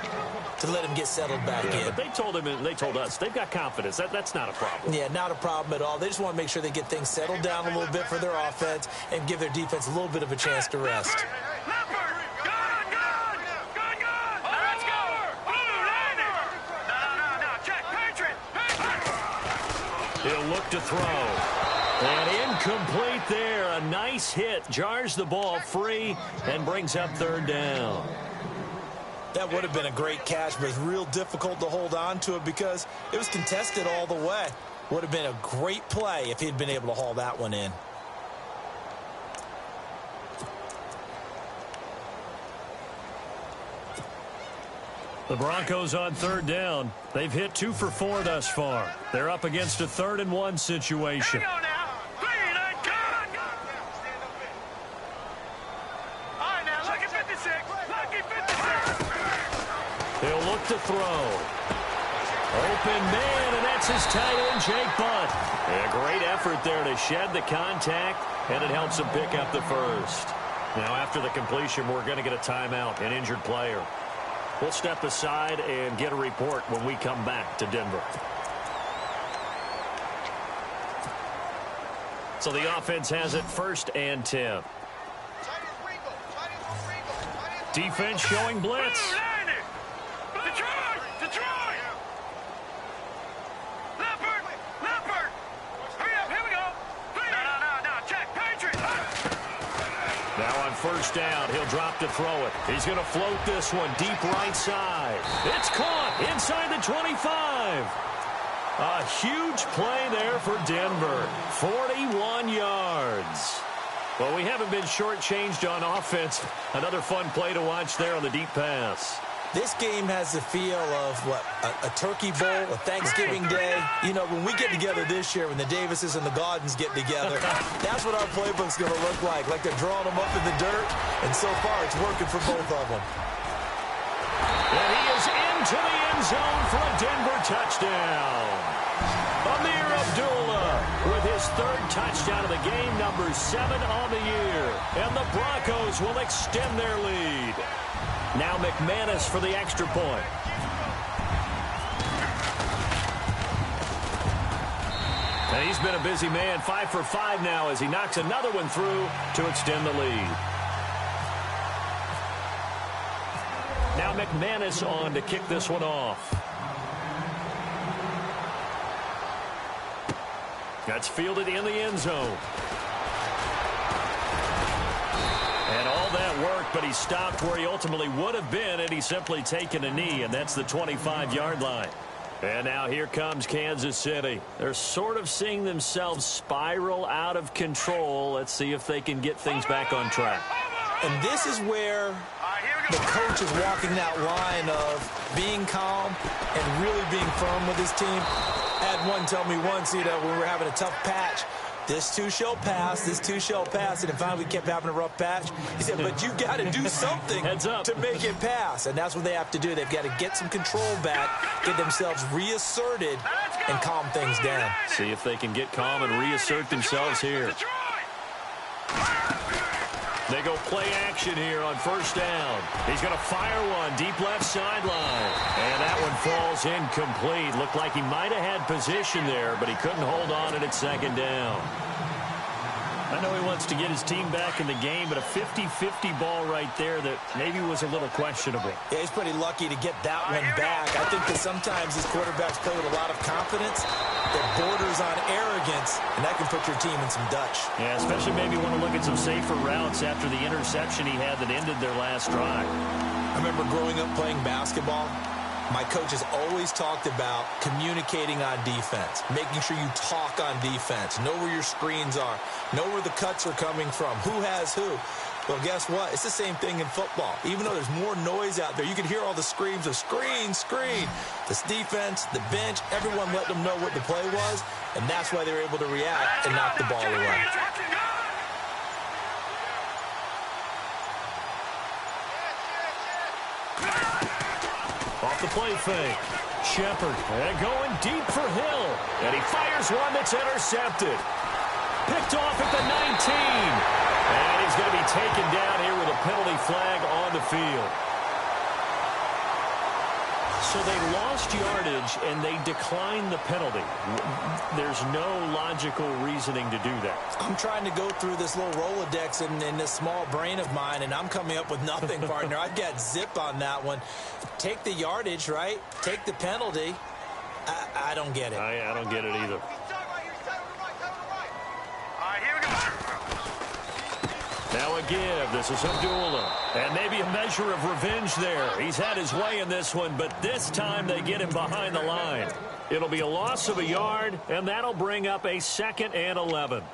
S3: to let him get settled back in.
S2: But they told him and they told us they've got confidence. That's not a problem.
S3: Yeah, not a problem at all. They just want to make sure they get things settled down a little bit for their offense and give their defense a little bit of a chance to rest.
S2: He'll look to throw. And incomplete there. A nice hit. Jars the ball free and brings up third down.
S3: That would have been a great catch, but it's real difficult to hold on to it because it was contested all the way. Would have been a great play if he'd been able to haul that one in.
S2: The Broncos on third down. They've hit 2 for 4 thus far. They're up against a 3rd and 1 situation. He'll look to throw. Open man, and that's his tight end, Jake Butt. A great effort there to shed the contact, and it helps him pick up the first. Now, after the completion, we're going to get a timeout, an injured player. We'll step aside and get a report when we come back to Denver. So the offense has it 1st and 10. Defense showing blitz. Now on 1st down, he'll drop to throw it. He's going to float this one deep right side. It's caught inside the 25. A huge play there for Denver. 41 yards. Well, we haven't been shortchanged on offense. Another fun play to watch there on the deep pass.
S3: This game has the feel of, what, a turkey bowl, a Thanksgiving day. You know, when we get together this year, when the Davises and the Gaudens get together, that's what our playbook's going to look like they're drawing them up in the dirt, and so far it's working for both of them.
S2: And he is into the end zone for a Denver touchdown. Amir Abdullah with his 3rd touchdown of the game, number 7 on the year. And the Broncos will extend their lead. Now McManus for the extra point. And he's been a busy man, 5 for 5 now as he knocks another one through to extend the lead. Now McManus on to kick this one off. That's fielded in the end zone. And all that work, but he stopped where he ultimately would have been had he simply taken a knee, and that's the 25-yard line. And now here comes Kansas City. They're sort of seeing themselves spiral out of control. Let's see if they can get things back on track.
S3: And this is where the coach is walking that line of being calm and really being firm with his team. I had one tell me once, when we were having a tough patch, this too shall pass, this too shall pass. And finally we kept having a rough patch. He said, but you got to do something to make it pass. And that's what they have to do. They've got to get some control back, get themselves reasserted, and calm things down.
S2: See if they can get calm and reassert themselves here. They go play action here on first down. He's going to fire one deep left sideline. And that one falls incomplete. Looked like he might have had position there, but he couldn't hold on at second down. I know he wants to get his team back in the game, but a 50-50 ball right there that maybe was a little questionable.
S3: Yeah, he's pretty lucky to get that one back. I think that sometimes these quarterbacks play with a lot of confidence that borders on arrogance, and that can put your team in some Dutch.
S2: Yeah, especially maybe want to look at some safer routes after the interception he had that ended their last drive.
S3: I remember growing up playing basketball. My coach has always talked about communicating on defense, making sure you talk on defense, know where your screens are, know where the cuts are coming from, who has who. Well, guess what? It's the same thing in football. Even though there's more noise out there, you can hear all the screams of screen, screen. This defense, the bench, everyone let them know what the play was, and that's why they were able to react and knock the ball away.
S2: Off the play fake. Shepard and going deep for Hill. And he fires one that's intercepted. Picked off at the 19. And he's going to be taken down here with a penalty flag on the field. So they lost yardage and they declined the penalty. There's no logical reasoning to do that.
S3: I'm trying to go through this little Rolodex in this small brain of mine, and I'm coming up with nothing, partner. I've got zip on that one. Take the yardage, right? Take the penalty. I don't get it.
S2: I don't get it either.
S4: All right, here we go.
S2: Now a give. This is Abdullah. And maybe a measure of revenge there. He's had his way in this one, but this time they get him behind the line. It'll be a loss of a yard, and that'll bring up a 2nd and 11.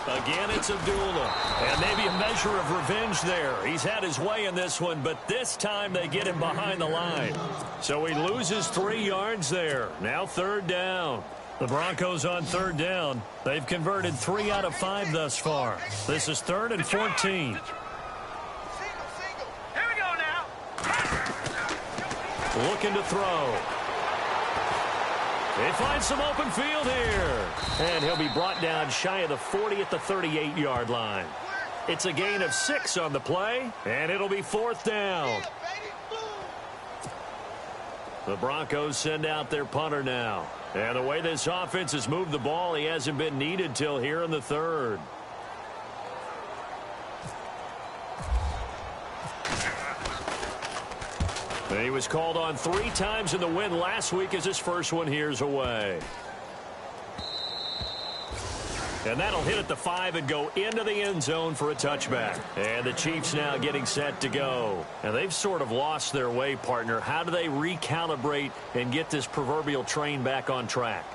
S2: Again, it's Abdullah. And maybe a measure of revenge there. He's had his way in this one, but this time they get him behind the line. So he loses 3 yards there. Now 3rd down. The Broncos on 3rd down. They've converted 3 out of 5 thus far. This is 3rd and 14.
S4: Here we go now.
S2: Looking to throw. They find some open field here. And he'll be brought down shy of the 40 at the 38-yard line. It's a gain of 6 on the play, and it'll be 4th down. The Broncos send out their punter now. And the way this offense has moved the ball, he hasn't been needed till here in the 3rd. He was called on 3 times in the win last week as his first one here's away. And that'll hit at the 5 and go into the end zone for a touchback. And the Chiefs now getting set to go. And they've sort of lost their way, partner. How do they recalibrate and get this proverbial train back on track?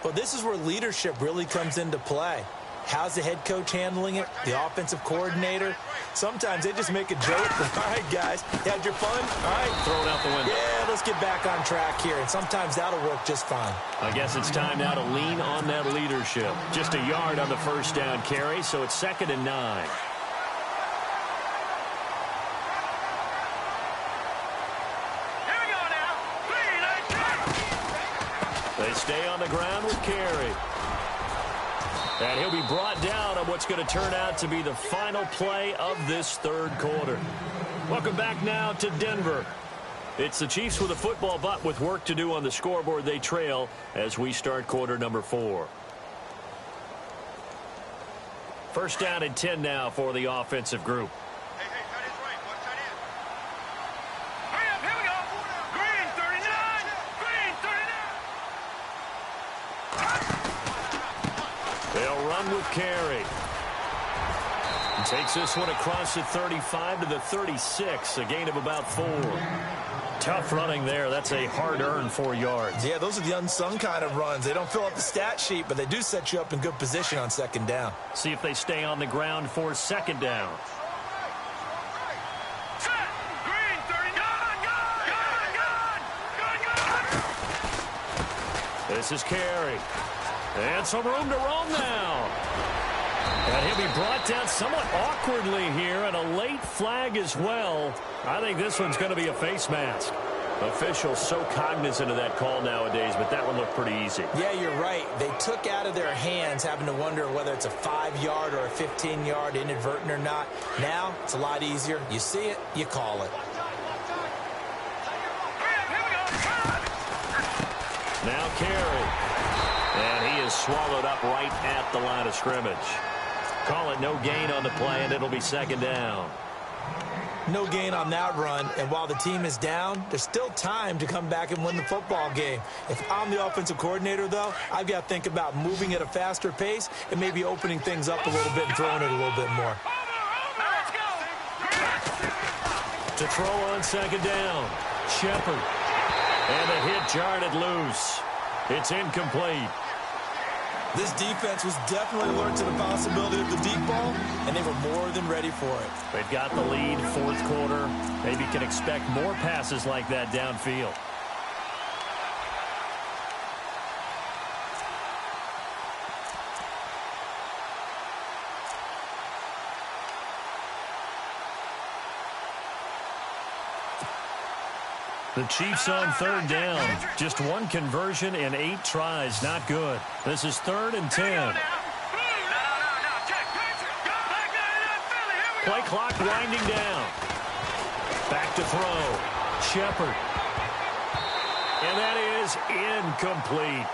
S3: Well, this is where leadership really comes into play. How's the head coach handling it? The offensive coordinator? Sometimes they just make a joke. All right, guys, you had your fun? All right.
S2: Throw it out the window.
S3: Yeah, let's get back on track here. And sometimes that'll work just fine.
S2: I guess it's time now to lean on that leadership. Just a yard on the first down carry, so it's 2nd and 9.
S4: Here we go now.
S2: They stay on the ground with Carey. And he'll be brought down on what's going to turn out to be the final play of this 3rd quarter. Welcome back now to Denver. It's the Chiefs with a football, but with work to do on the scoreboard. They trail as we start quarter number 4. First down and 10 now for the offensive group.
S4: Hey, tight end's right. Watch tight end. Hurry up, here we go. Green, 39. Green, 39.
S2: They'll run with Carey. He takes this one across the 35 to the 36, a gain of about 4. Tough running there. That's a hard-earned 4 yards.
S3: Yeah, those are the unsung kind of runs. They don't fill up the stat sheet, but they do set you up in good position on 2nd down.
S2: See if they stay on the ground for 2nd down.
S4: Set. Green, 39. Gun.
S2: This is Carey. And some room to roam now. And he'll be brought down somewhat awkwardly here, and a late flag as well. I think this one's going to be a face mask. Officials so cognizant of that call nowadays, but that one looked pretty easy.
S3: Yeah, you're right. They took out of their hands having to wonder whether it's a 5-yard or a 15-yard inadvertent or not. Now, it's a lot easier. You see it, you call it.
S2: Now carry. And he is swallowed up right at the line of scrimmage. Call it no gain on the play, and it'll be second down.
S3: No gain on that run, and while the team is down, there's still time to come back and win the football game. If I'm the offensive coordinator, though, I've got to think about moving at a faster pace and maybe opening things up a little bit and throwing it a little bit more.
S2: To throw on second down, Shepard. And the hit jarred it loose. It's incomplete.
S3: This defense was definitely alert to the possibility of the deep ball, and they were more than ready for it.
S2: They've got the lead, fourth quarter. Maybe can expect more passes like that downfield. The Chiefs on third down. Just one conversion in 8 tries. Not good. This is 3rd and 10. Play clock winding down. Back to throw. Shepard. And that is incomplete.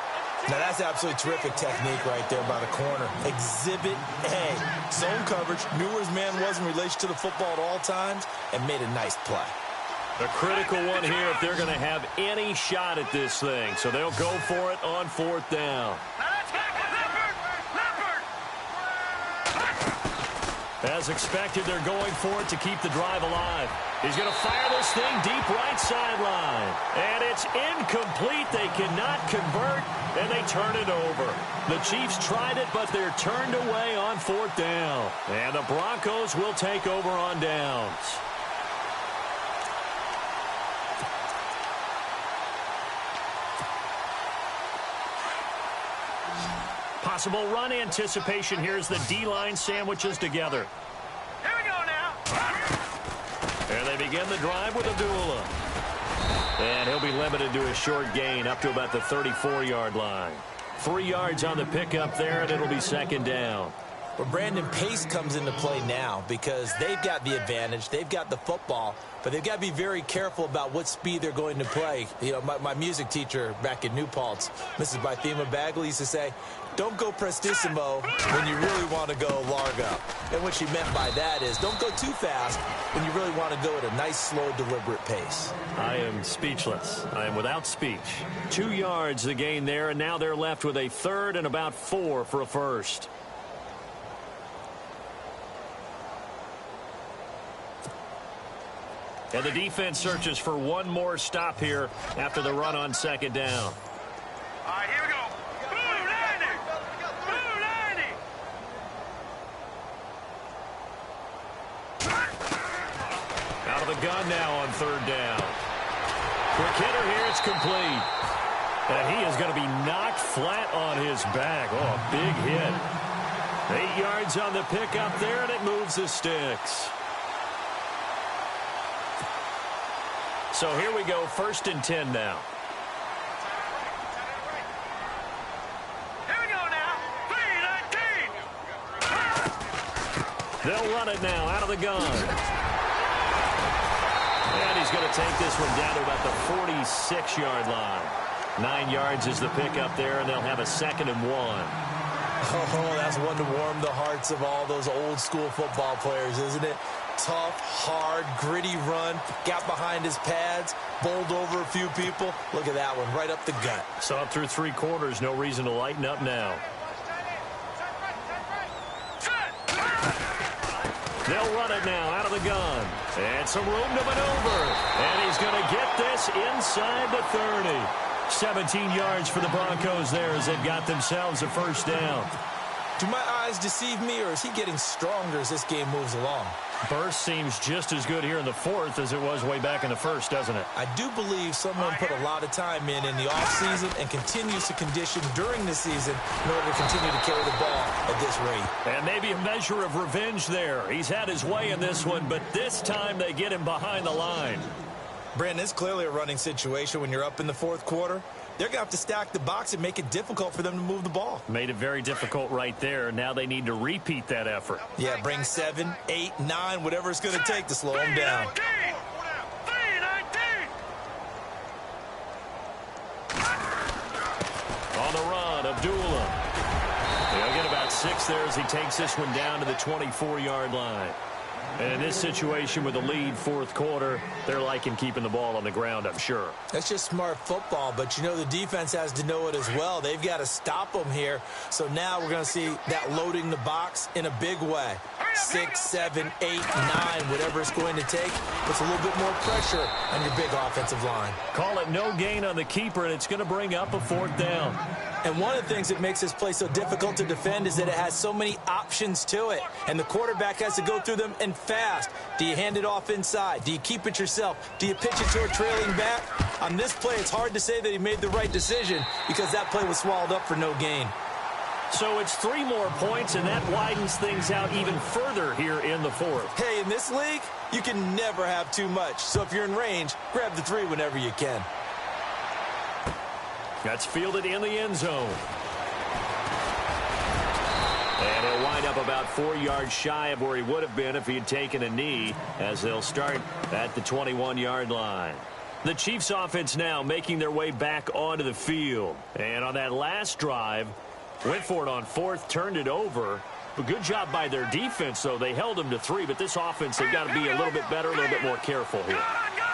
S3: Now, that's absolutely terrific technique right there by the corner. Exhibit A. Zone coverage. Knew where his man was in relation to the football at all times and made a nice play.
S2: A critical one here if they're going to have any shot at this thing. So they'll go for it on 4th down. As expected, they're going for it to keep the drive alive. He's going to fire this thing deep right sideline. And it's incomplete. They cannot convert, and they turn it over. The Chiefs tried it, but they're turned away on 4th down. And the Broncos will take over on downs. Possible run anticipation here as the D-line sandwiches together.
S4: Here we go now.
S2: And they begin the drive with Abdullah. And he'll be limited to a short gain up to about the 34-yard line. 3 yards on the pickup there, and it'll be second down.
S3: Well, Brandon, pace comes into play now because they've got the advantage. They've got the football, but they've got to be very careful about what speed they're going to play. You know, my music teacher back in New Paltz, Mrs. Bythema Bagley, used to say, don't go prestissimo when you really want to go largo. And what she meant by that is don't go too fast when you really want to go at a nice, slow, deliberate pace.
S2: I am speechless. I am without speech. 2 yards the gain there, and now they're left with a 3rd and about 4 for a first. And the defense searches for one more stop here after the run on second down.
S4: All right, here we go. Boom, Landy. Boom, Landy.
S2: Out of the gun now on 3rd down. Quick hitter here, it's complete. And he is going to be knocked flat on his back. Oh, a big hit. 8 yards on the pickup there, and it moves the sticks. So here we go, 1st and 10 now.
S4: Here we go now. 3-19.
S2: They'll run it now out of the gun. And he's going to take this one down to about the 46-yard line. 9 yards is the pickup there, and they'll have a 2nd and 1.
S3: Oh, that's one to warm the hearts of all those old-school football players, isn't it? Tough, hard, gritty run, got behind his pads, bowled over a few people. Look at that one, right up the gut.
S2: Saw it through 3 quarters, no reason to lighten up now. They'll run it now out of the gun. And some room to maneuver. And he's going to get this inside the 30. 17 yards for the Broncos there as they've got themselves a 1st down.
S3: Do my eyes deceive me, or is he getting stronger as this game moves along?
S2: Burst seems just as good here in the 4th as it was way back in the 1st, doesn't it?
S3: I do believe someone put a lot of time in the offseason and continues to condition during the season in order to continue to carry the ball at this rate.
S2: And maybe a measure of revenge there. He's had his way in this one, but this time they get him behind the line.
S3: Brandon, it's clearly a running situation when you're up in the fourth quarter. They're going to have to stack the box and make it difficult for them to move the ball.
S2: Made it very difficult right there. Now they need to repeat that effort.
S3: Yeah, bring 7, 8, 9, whatever it's going to take to slow them down.
S2: On the run, Abdullah. He'll get about 6 there as he takes this one down to the 24-yard line. And in this situation with the lead fourth quarter, they're liking keeping the ball on the ground, I'm sure.
S3: That's just smart football, but you know the defense has to know it as well. They've got to stop them here. So now we're going to see that loading the box in a big way. 6, 7, 8, 9, whatever it's going to take, puts a little bit more pressure on your big offensive line.
S2: Call it no gain on the keeper, and it's going to bring up a 4th down.
S3: And one of the things that makes this play so difficult to defend is that it has so many options to it. And the quarterback has to go through them and fast. Do you hand it off inside? Do you keep it yourself? Do you pitch it to a trailing back? On this play, it's hard to say that he made the right decision because that play was swallowed up for no gain.
S2: So it's 3 more points, and that widens things out even further here in the fourth.
S3: Hey, in this league, you can never have too much. So if you're in range, grab the 3 whenever you can.
S2: That's fielded in the end zone. And he'll wind up about 4 yards shy of where he would have been if he had taken a knee, as they'll start at the 21-yard line. The Chiefs offense now making their way back onto the field. And on that last drive, went for it on 4th, turned it over. A good job by their defense, though. They held them to 3, but this offense, they've got to be a little bit better, a little bit more careful here.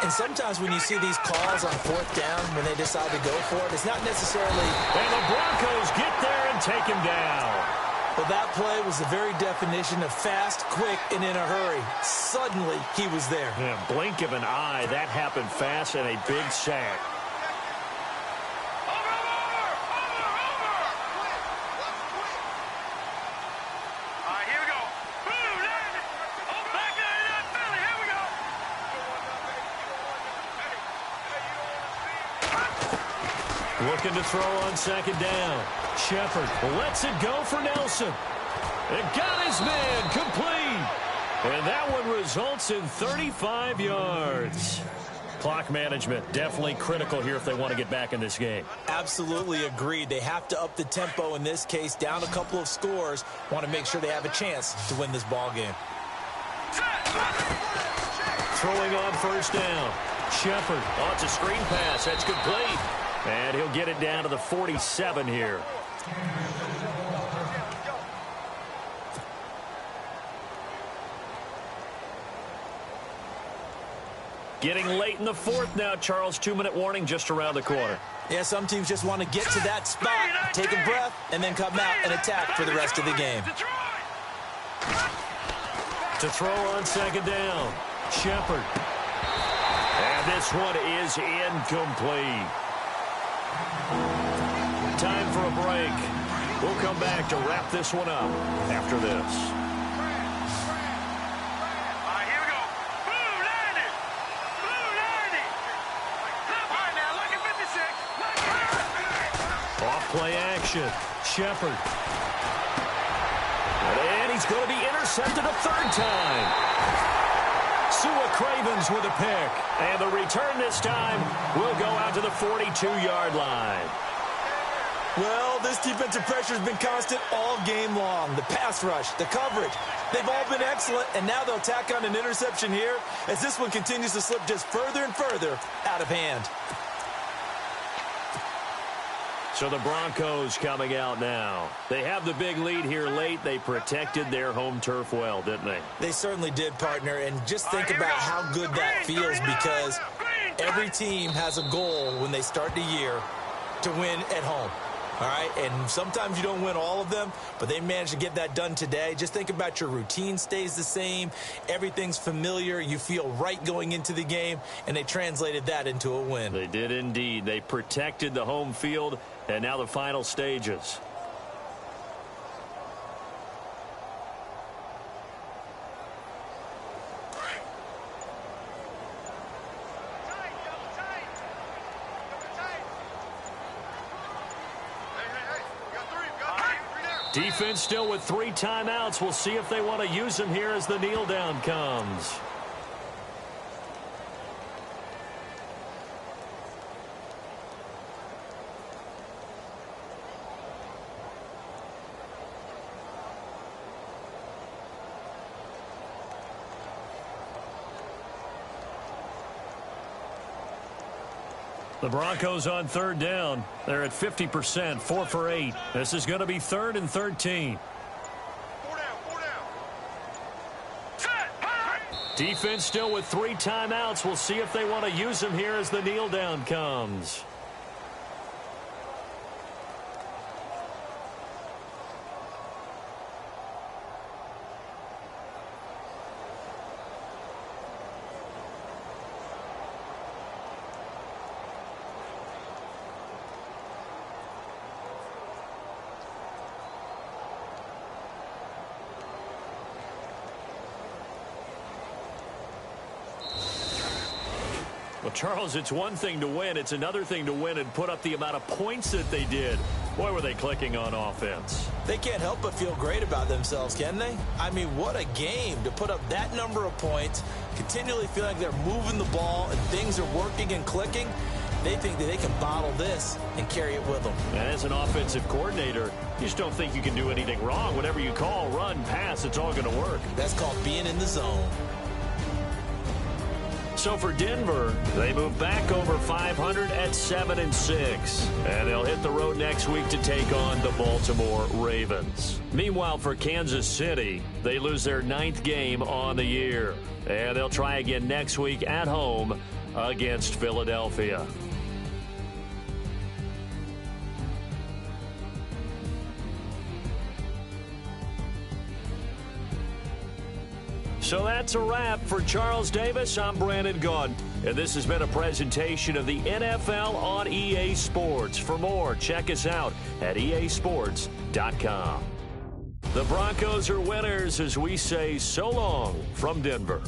S3: And sometimes when you see these calls on 4th down, when they decide to go for it, it's not necessarily...
S2: And the Broncos get there and take him down.
S3: Well, that play was the very definition of fast, quick, and in a hurry. Suddenly, he was there.
S2: Yeah, blink of an eye. That happened fast and a big sack. Looking to throw on 2nd down. Shepard lets it go for Nelson. It got his man complete. And that one results in 35 yards. Clock management definitely critical here if they want to get back in this game.
S3: Absolutely agreed. They have to up the tempo in this case, down a couple of scores. Want to make sure they have a chance to win this ball game.
S2: Throwing on 1st down. Shepard. Oh, it's a screen pass. That's complete. And he'll get it down to the 47 here. Getting late in the fourth now, Charles. 2-minute warning just around the corner.
S3: Yeah, some teams just want to get to that spot, take a breath, and then come out and attack for the rest of the game.
S2: To throw on 2nd down. Shepard. And this one is incomplete. Time for a break. We'll come back to wrap this one up after this.
S4: All right, here we go. Blue 90. Blue 90. All right, now look at 56.
S2: Off play action. Shepard. And he's going to be intercepted a 3rd time. Sua Cravens with a pick. And the return this time will go out to the 42-yard line.
S3: Well, this defensive pressure has been constant all game long. The pass rush, the coverage, they've all been excellent, and now they'll tack on an interception here as this one continues to slip just further and further out of hand.
S2: So the Broncos coming out now. They have the big lead here late. They protected their home turf well, didn't they?
S3: They certainly did, partner, and just think about how good that feels because every team has a goal when they start the year to win at home. All right, and sometimes you don't win all of them, but they managed to get that done today. Just think about your routine stays the same. Everything's familiar. You feel right going into the game, and they translated that into a win.
S2: They did indeed. They protected the home field, and now the final stages. Defense still with 3 timeouts. We'll see if they want to use them here as the kneel down comes. The Broncos on third down. They're at 50%, 4 for 8. This is going to be 3rd and 13.
S4: 4 down. Set.
S2: Defense still with 3 timeouts. We'll see if they want to use them here as the kneel down comes. Well, Charles, it's one thing to win. It's another thing to win and put up the amount of points that they did. Boy, were they clicking on offense.
S3: They can't help but feel great about themselves, can they? I mean, what a game to put up that number of points, continually feel like they're moving the ball and things are working and clicking. They think that they can bottle this and carry it with them.
S2: And as an offensive coordinator, you just don't think you can do anything wrong. Whatever you call, run, pass, it's all going to work.
S3: That's called being in the zone.
S2: So for Denver, they move back over 500 at 7-6. And they'll hit the road next week to take on the Baltimore Ravens. Meanwhile, for Kansas City, they lose their 9th game on the year. And they'll try again next week at home against Philadelphia. So that's a wrap. For Charles Davis, I'm Brandon Gaudin. And this has been a presentation of the NFL on EA Sports. For more, check us out at easports.com. The Broncos are winners as we say so long from Denver.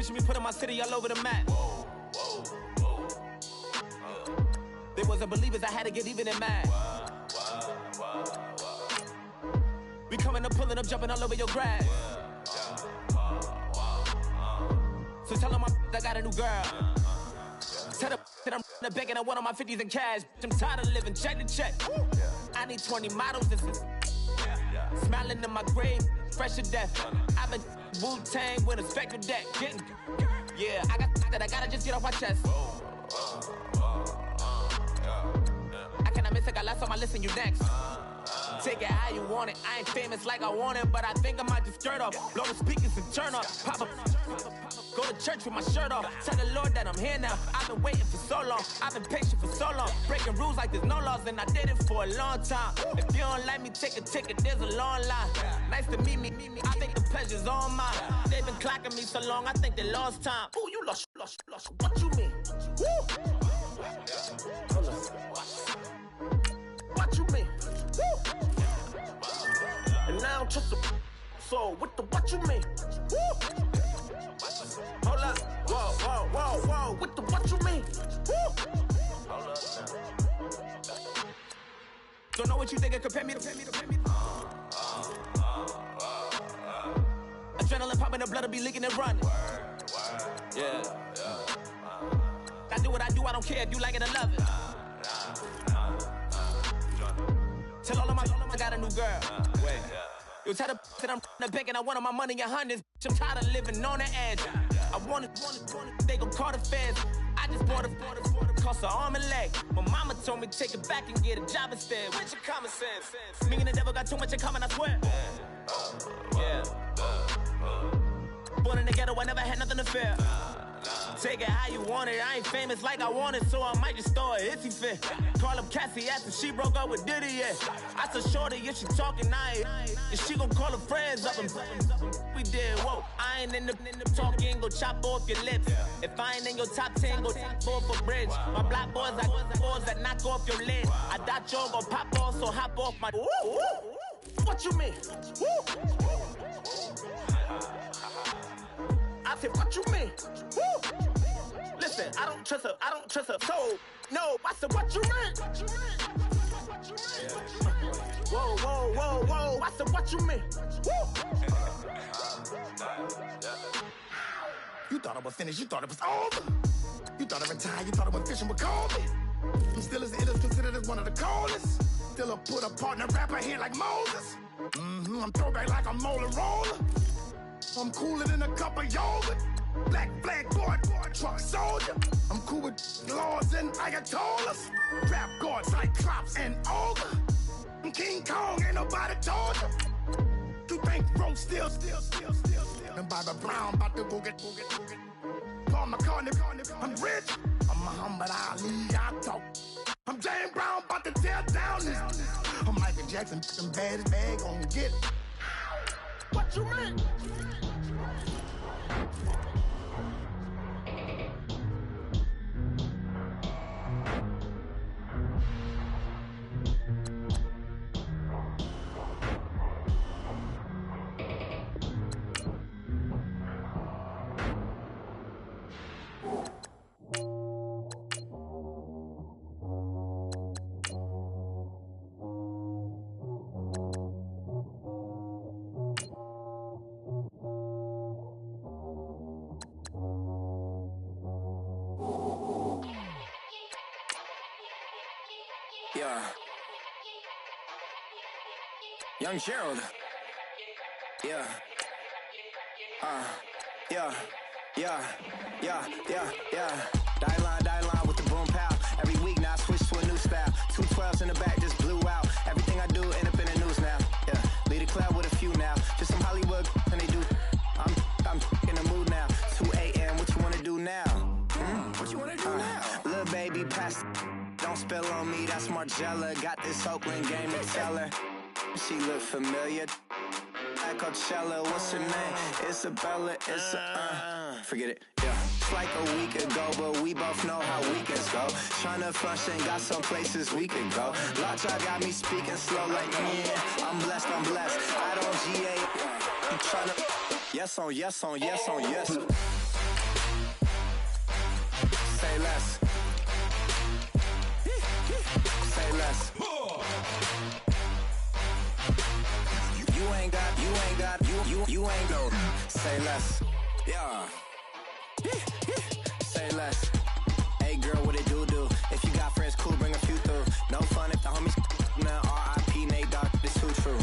S5: Picture me putting my city all over the map. They wasn't believers, I had to get even and mad. We coming up, pulling up, jumping all over your grass. So tell them I got a new girl. Tell them that I'm in the bank and I want all my 50s in cash. I'm tired of living check to check. I need 20 models. This is smiling in my grave, fresh to death. I've been Wu-Tang with a spectre deck. Getting, yeah, I gotta just get off my chest. I cannot miss it, got lots on my list and you next. Take it how you want it. I ain't famous like I want it, but I think I might just skirt off. Blow the speakers and turn up. Pop up. Go to church with my shirt off. Tell the Lord that I'm here now. I've been waiting for so long. I've been patient for so long. Breaking rules like there's no laws, and I did it for a long time. If you don't like me, take a ticket. There's a long line. Nice to meet me. I think the pleasure's all mine. They've been clocking me so long, I think they lost time. Ooh, you lost. What you mean? Woo! Hold up. What you mean? Woo! And now I don't trust the so what you mean? Woo! Hold up, whoa, what you mean? Woo! Hold up. Don't know what you think it compare me to. Adrenaline popping, the blood'll be leaking and running. Yeah. I do what I do, I don't care if you like it or love it. Tell all of my I got a new girl. Wait. You tell the that I'm in the bank and I want all my money in hundreds. I'm tired of living on the edge. I want it, they gon' call the feds. I just bought it, cost an arm and leg. My mama told me take it back and get a job instead. Where's your common sense? Me and the devil got too much in common, I swear. Yeah. Born in the ghetto, I never had nothing to fear. Take it how you want it. I ain't famous like I want it, so I might just throw a hissy fit. Call up Cassie after she broke up with Diddy, yeah. I said shorty, if she talking, and she gon' call her friends up and we did, whoa. I ain't in the talking, go chop off your lips. If I ain't in your top 10, go top off a bridge. My black boys, I got boys that knock off your lid. I doubt you're gon' pop off, so hop off my. What you mean? I said, what you mean? Woo! Listen, I don't trust her. So, no, I said, what you mean? Whoa. I said, what you mean? Woo! You thought I was finished, you thought it was over. You thought I retired, you thought I went fishing with Kobe. I'm still as ill as considered as one of the coldest. Still a put a partner rapper here like Moses. I'm throwback like a molar roller. I'm cooler than a cup of yogurt. Black flag boy, truck soldier. I'm cool with laws and Ayatollahs. Rap guards like Cyclops and Ogre. I'm King Kong, ain't nobody told you. You think Rose still. And Bobby Brown about to go get. Paul McCartney, I'm rich. I'm Muhammad Ali, I talk. I'm James Brown, about to tear down this. I'm Michael Jackson, them bad gon' get. What you mean?
S6: Yeah. Young Gerald. Yeah. Die line with the boom pow. Every week now I switch to a new style. 212s in the back just blew out. Everything I do end up in the news now. Yeah. Lead a club with a few now. Just some Hollywood and they do. I'm in the mood now. 2 a.m. What you wanna do now? What you wanna do now? Little baby pass. Don't spill on me, that's Margella. Got this Oakland game to tell her. She look familiar. At Coachella, what's her name? Isabella, forget it, yeah. It's like a week ago, but we both know how weekends go. Tryna function, got some places we could go. Lockjaw got me speaking slow like, yeah, I'm blessed. I don't GA. I'm tryna, yes on yes. less. Say less. You ain't got, you ain't go. Say less. Yeah. Say less. Hey girl, what it do? If you got friends, cool, bring a few through. No fun if the homies, man. R.I.P. Nate Dogg, this too true.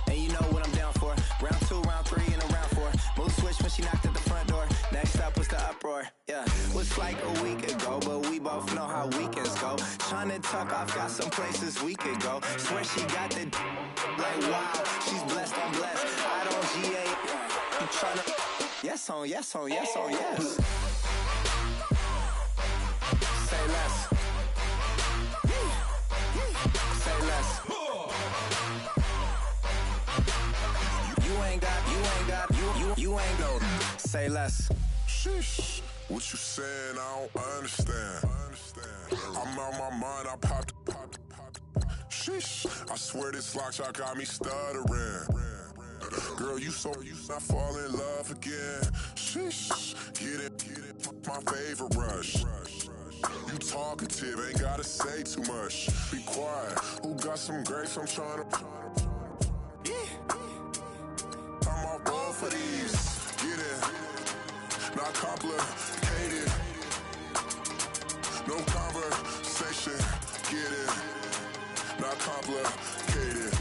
S6: And you know what I'm down for. Round 2, round 3, and a round 4. Mood switch when she knocked at the front door. Next up was the uproar. Yeah, was like a week ago, but we both know how weekends go. Tryna tuck off, got some places we could go. Swear she got the like wow, she's blessed, I'm blessed. I don't GA. I'm tryna yes on, yes on, yes on, yes. Say less. Say less. You ain't go. Say less.
S7: Sheesh, what you saying? I don't understand. I'm out my mind. I popped. Sheesh, I swear this lock shot got me stuttering. Girl, you not fall in love again. Sheesh, get it, my favorite rush. You talkative, ain't gotta say too much. Be quiet. Who got some grapes? I'm tryna. I'm off both for these. Get it, not complicated. No conversation. Get it, not complicated.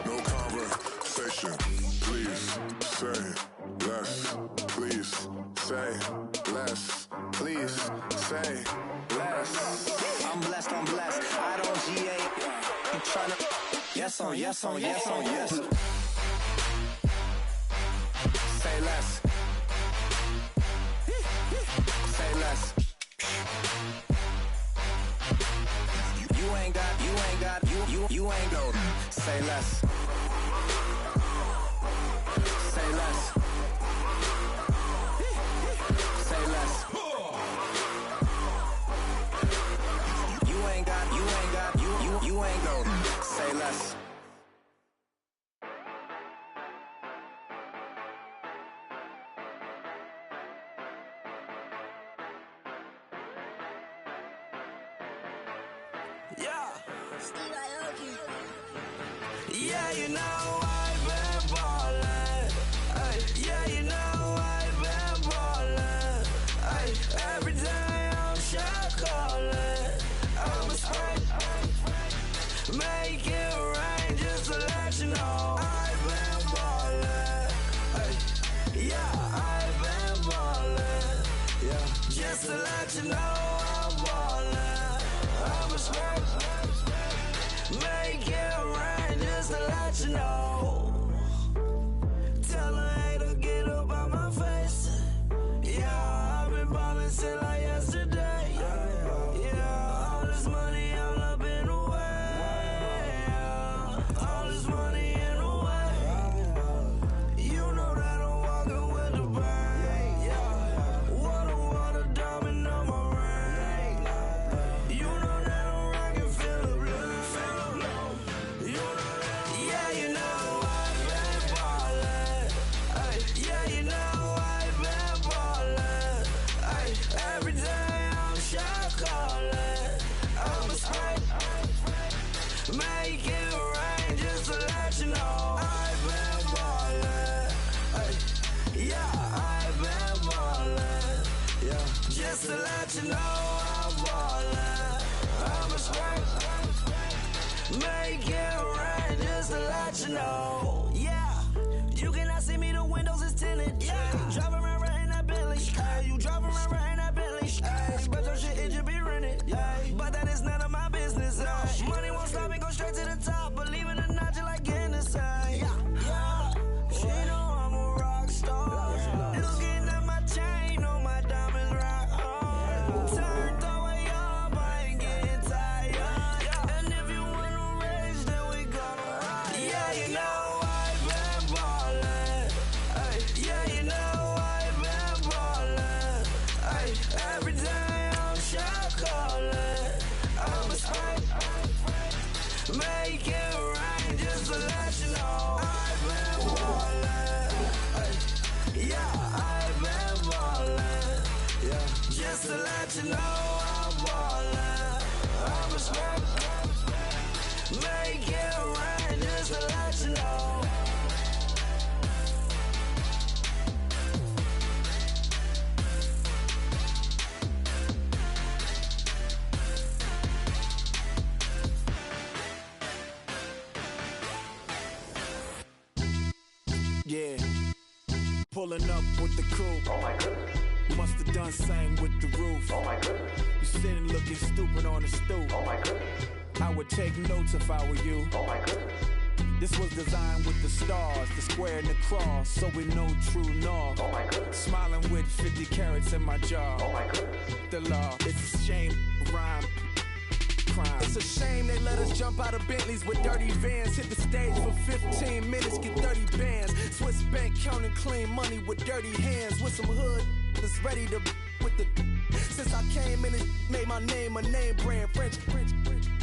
S7: No conversation. Please say less. Please say less. Please say less.
S6: I'm blessed. I don't GA. I'm tryna. Yes on, yes on, yes on, yes. Say less. Say less. You ain't go. Say less. Say less. Say less. You ain't go. Say less.
S8: Yeah, you know I've been ballin'. Yeah, you know I've been ballin'. Every day I'm shot callin'. I'm a spring. Make it rain just to let you know I've been ballin'. Yeah, I've been ballin'. Yeah, just to let you know I'm ballin'. I'm a spring. Make it rain just to let you know. Tell her hater get up out my face. Yeah, I've been ballin' since like yesterday. Yeah, all this money all up in the way. All this money in the way. You know that I'm walking with the bank. Water, diamond on my ring. You know that I'm rockin', feel the blue. Yeah, you know I've been ballin'. Yeah, you know I've been ballin'. Every day I'm shot callin'. I'm a spray. Make it rain just to let you know I've been ballin'. Yeah, I've been ballin'. Yeah, just to let you know I'm ballin'. I'm a spray. Make it rain just to let you know. Yeah, you cannot see me, the windows is tinted. Yeah, drive around right in that Bentley. You drive around right in that Bentley. But your shit, it should be rented. But that is none of my business. Money won't stop me, go straight to the top. Believe it or not, you like getting the same. Yeah, she know I'm a rock star. Looking at my chain, on my diamonds rock hard. Turned the way up, I ain't getting tired. And if you wanna race, then we gonna ride. Yeah, you know I've been ballin'. Yeah, you know I've
S1: Pulling up with the coupe.
S9: Oh my goodness.
S1: Must have done same with the roof.
S9: Oh my goodness.
S1: You sitting looking stupid on the stoop.
S9: Oh my goodness.
S1: I would take notes if I were you.
S9: Oh my goodness.
S1: This was designed with the stars, the square and the cross, so we know true north.
S9: Oh my goodness.
S1: Smiling with 50 carats in my jaw.
S9: Oh my goodness.
S1: The law, it's a shame, rhyme, crime.
S10: It's a shame they let us jump out of Bentleys with dirty vans. Hit the stage for 15 minutes, get 30 bands. Swiss bank counting clean money with dirty hands. With some hood that's ready to with the. Since I came in, it made my name a name brand. French.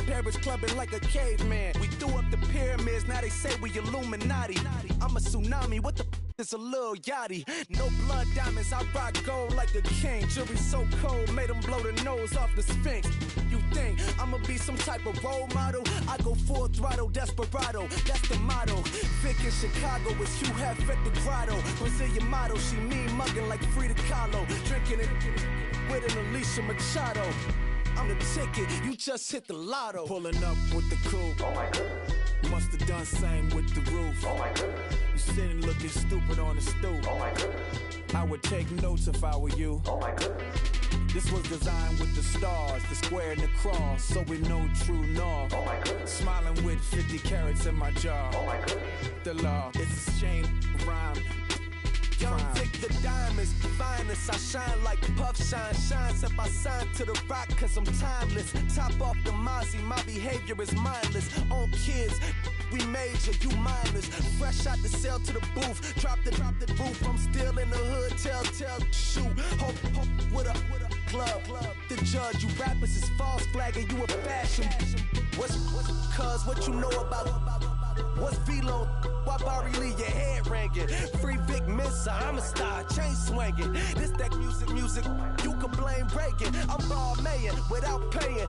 S10: Paris clubbing like a caveman. We threw up the pyramids, now they say we Illuminati. I'm a tsunami, what the is a little yachty. No blood diamonds, I rock gold like a king. Jury so cold, made them blow the nose off the Sphinx. You think I'ma be some type of role model? I go full throttle, desperado, that's the motto. Vic in Chicago, it's you have at the grotto. Brazilian model, she mean mugging like Frida Kahlo. Drinking it with an Alicia Machado. I'm the ticket, you just hit the lotto.
S1: Pulling up with the coupe.
S9: Oh my goodness.
S1: Must have done same with the roof.
S9: Oh my goodness.
S1: You sitting looking stupid on the stoop.
S9: Oh my goodness.
S1: I would take notes if I were you.
S9: Oh my goodness.
S1: This was designed with the stars, the square and the cross, so we know true north.
S9: Oh my goodness.
S1: Smiling with 50 carats in my jaw.
S9: Oh my goodness.
S1: The law, it's a shame, rhyme.
S10: Young Vic the diamonds, finest. I shine like puff shine. Shines if I sign to the rock, cause I'm timeless. Top off the Mozzie, my behavior is mindless. On kids, we major, you minors. Fresh out the cell to the booth. Drop the roof, I'm still in the hood. Tell, shoot. Hope, with a club. The judge, you rappers is false flagging, you a fashion. What's cuz, what you know about? What's Velo? Why Barry Lee, your head ringing? Free Vic Mensa, I'm a star, chain swinging. This that music, you can blame Reagan. I'm ball mayin' without paying.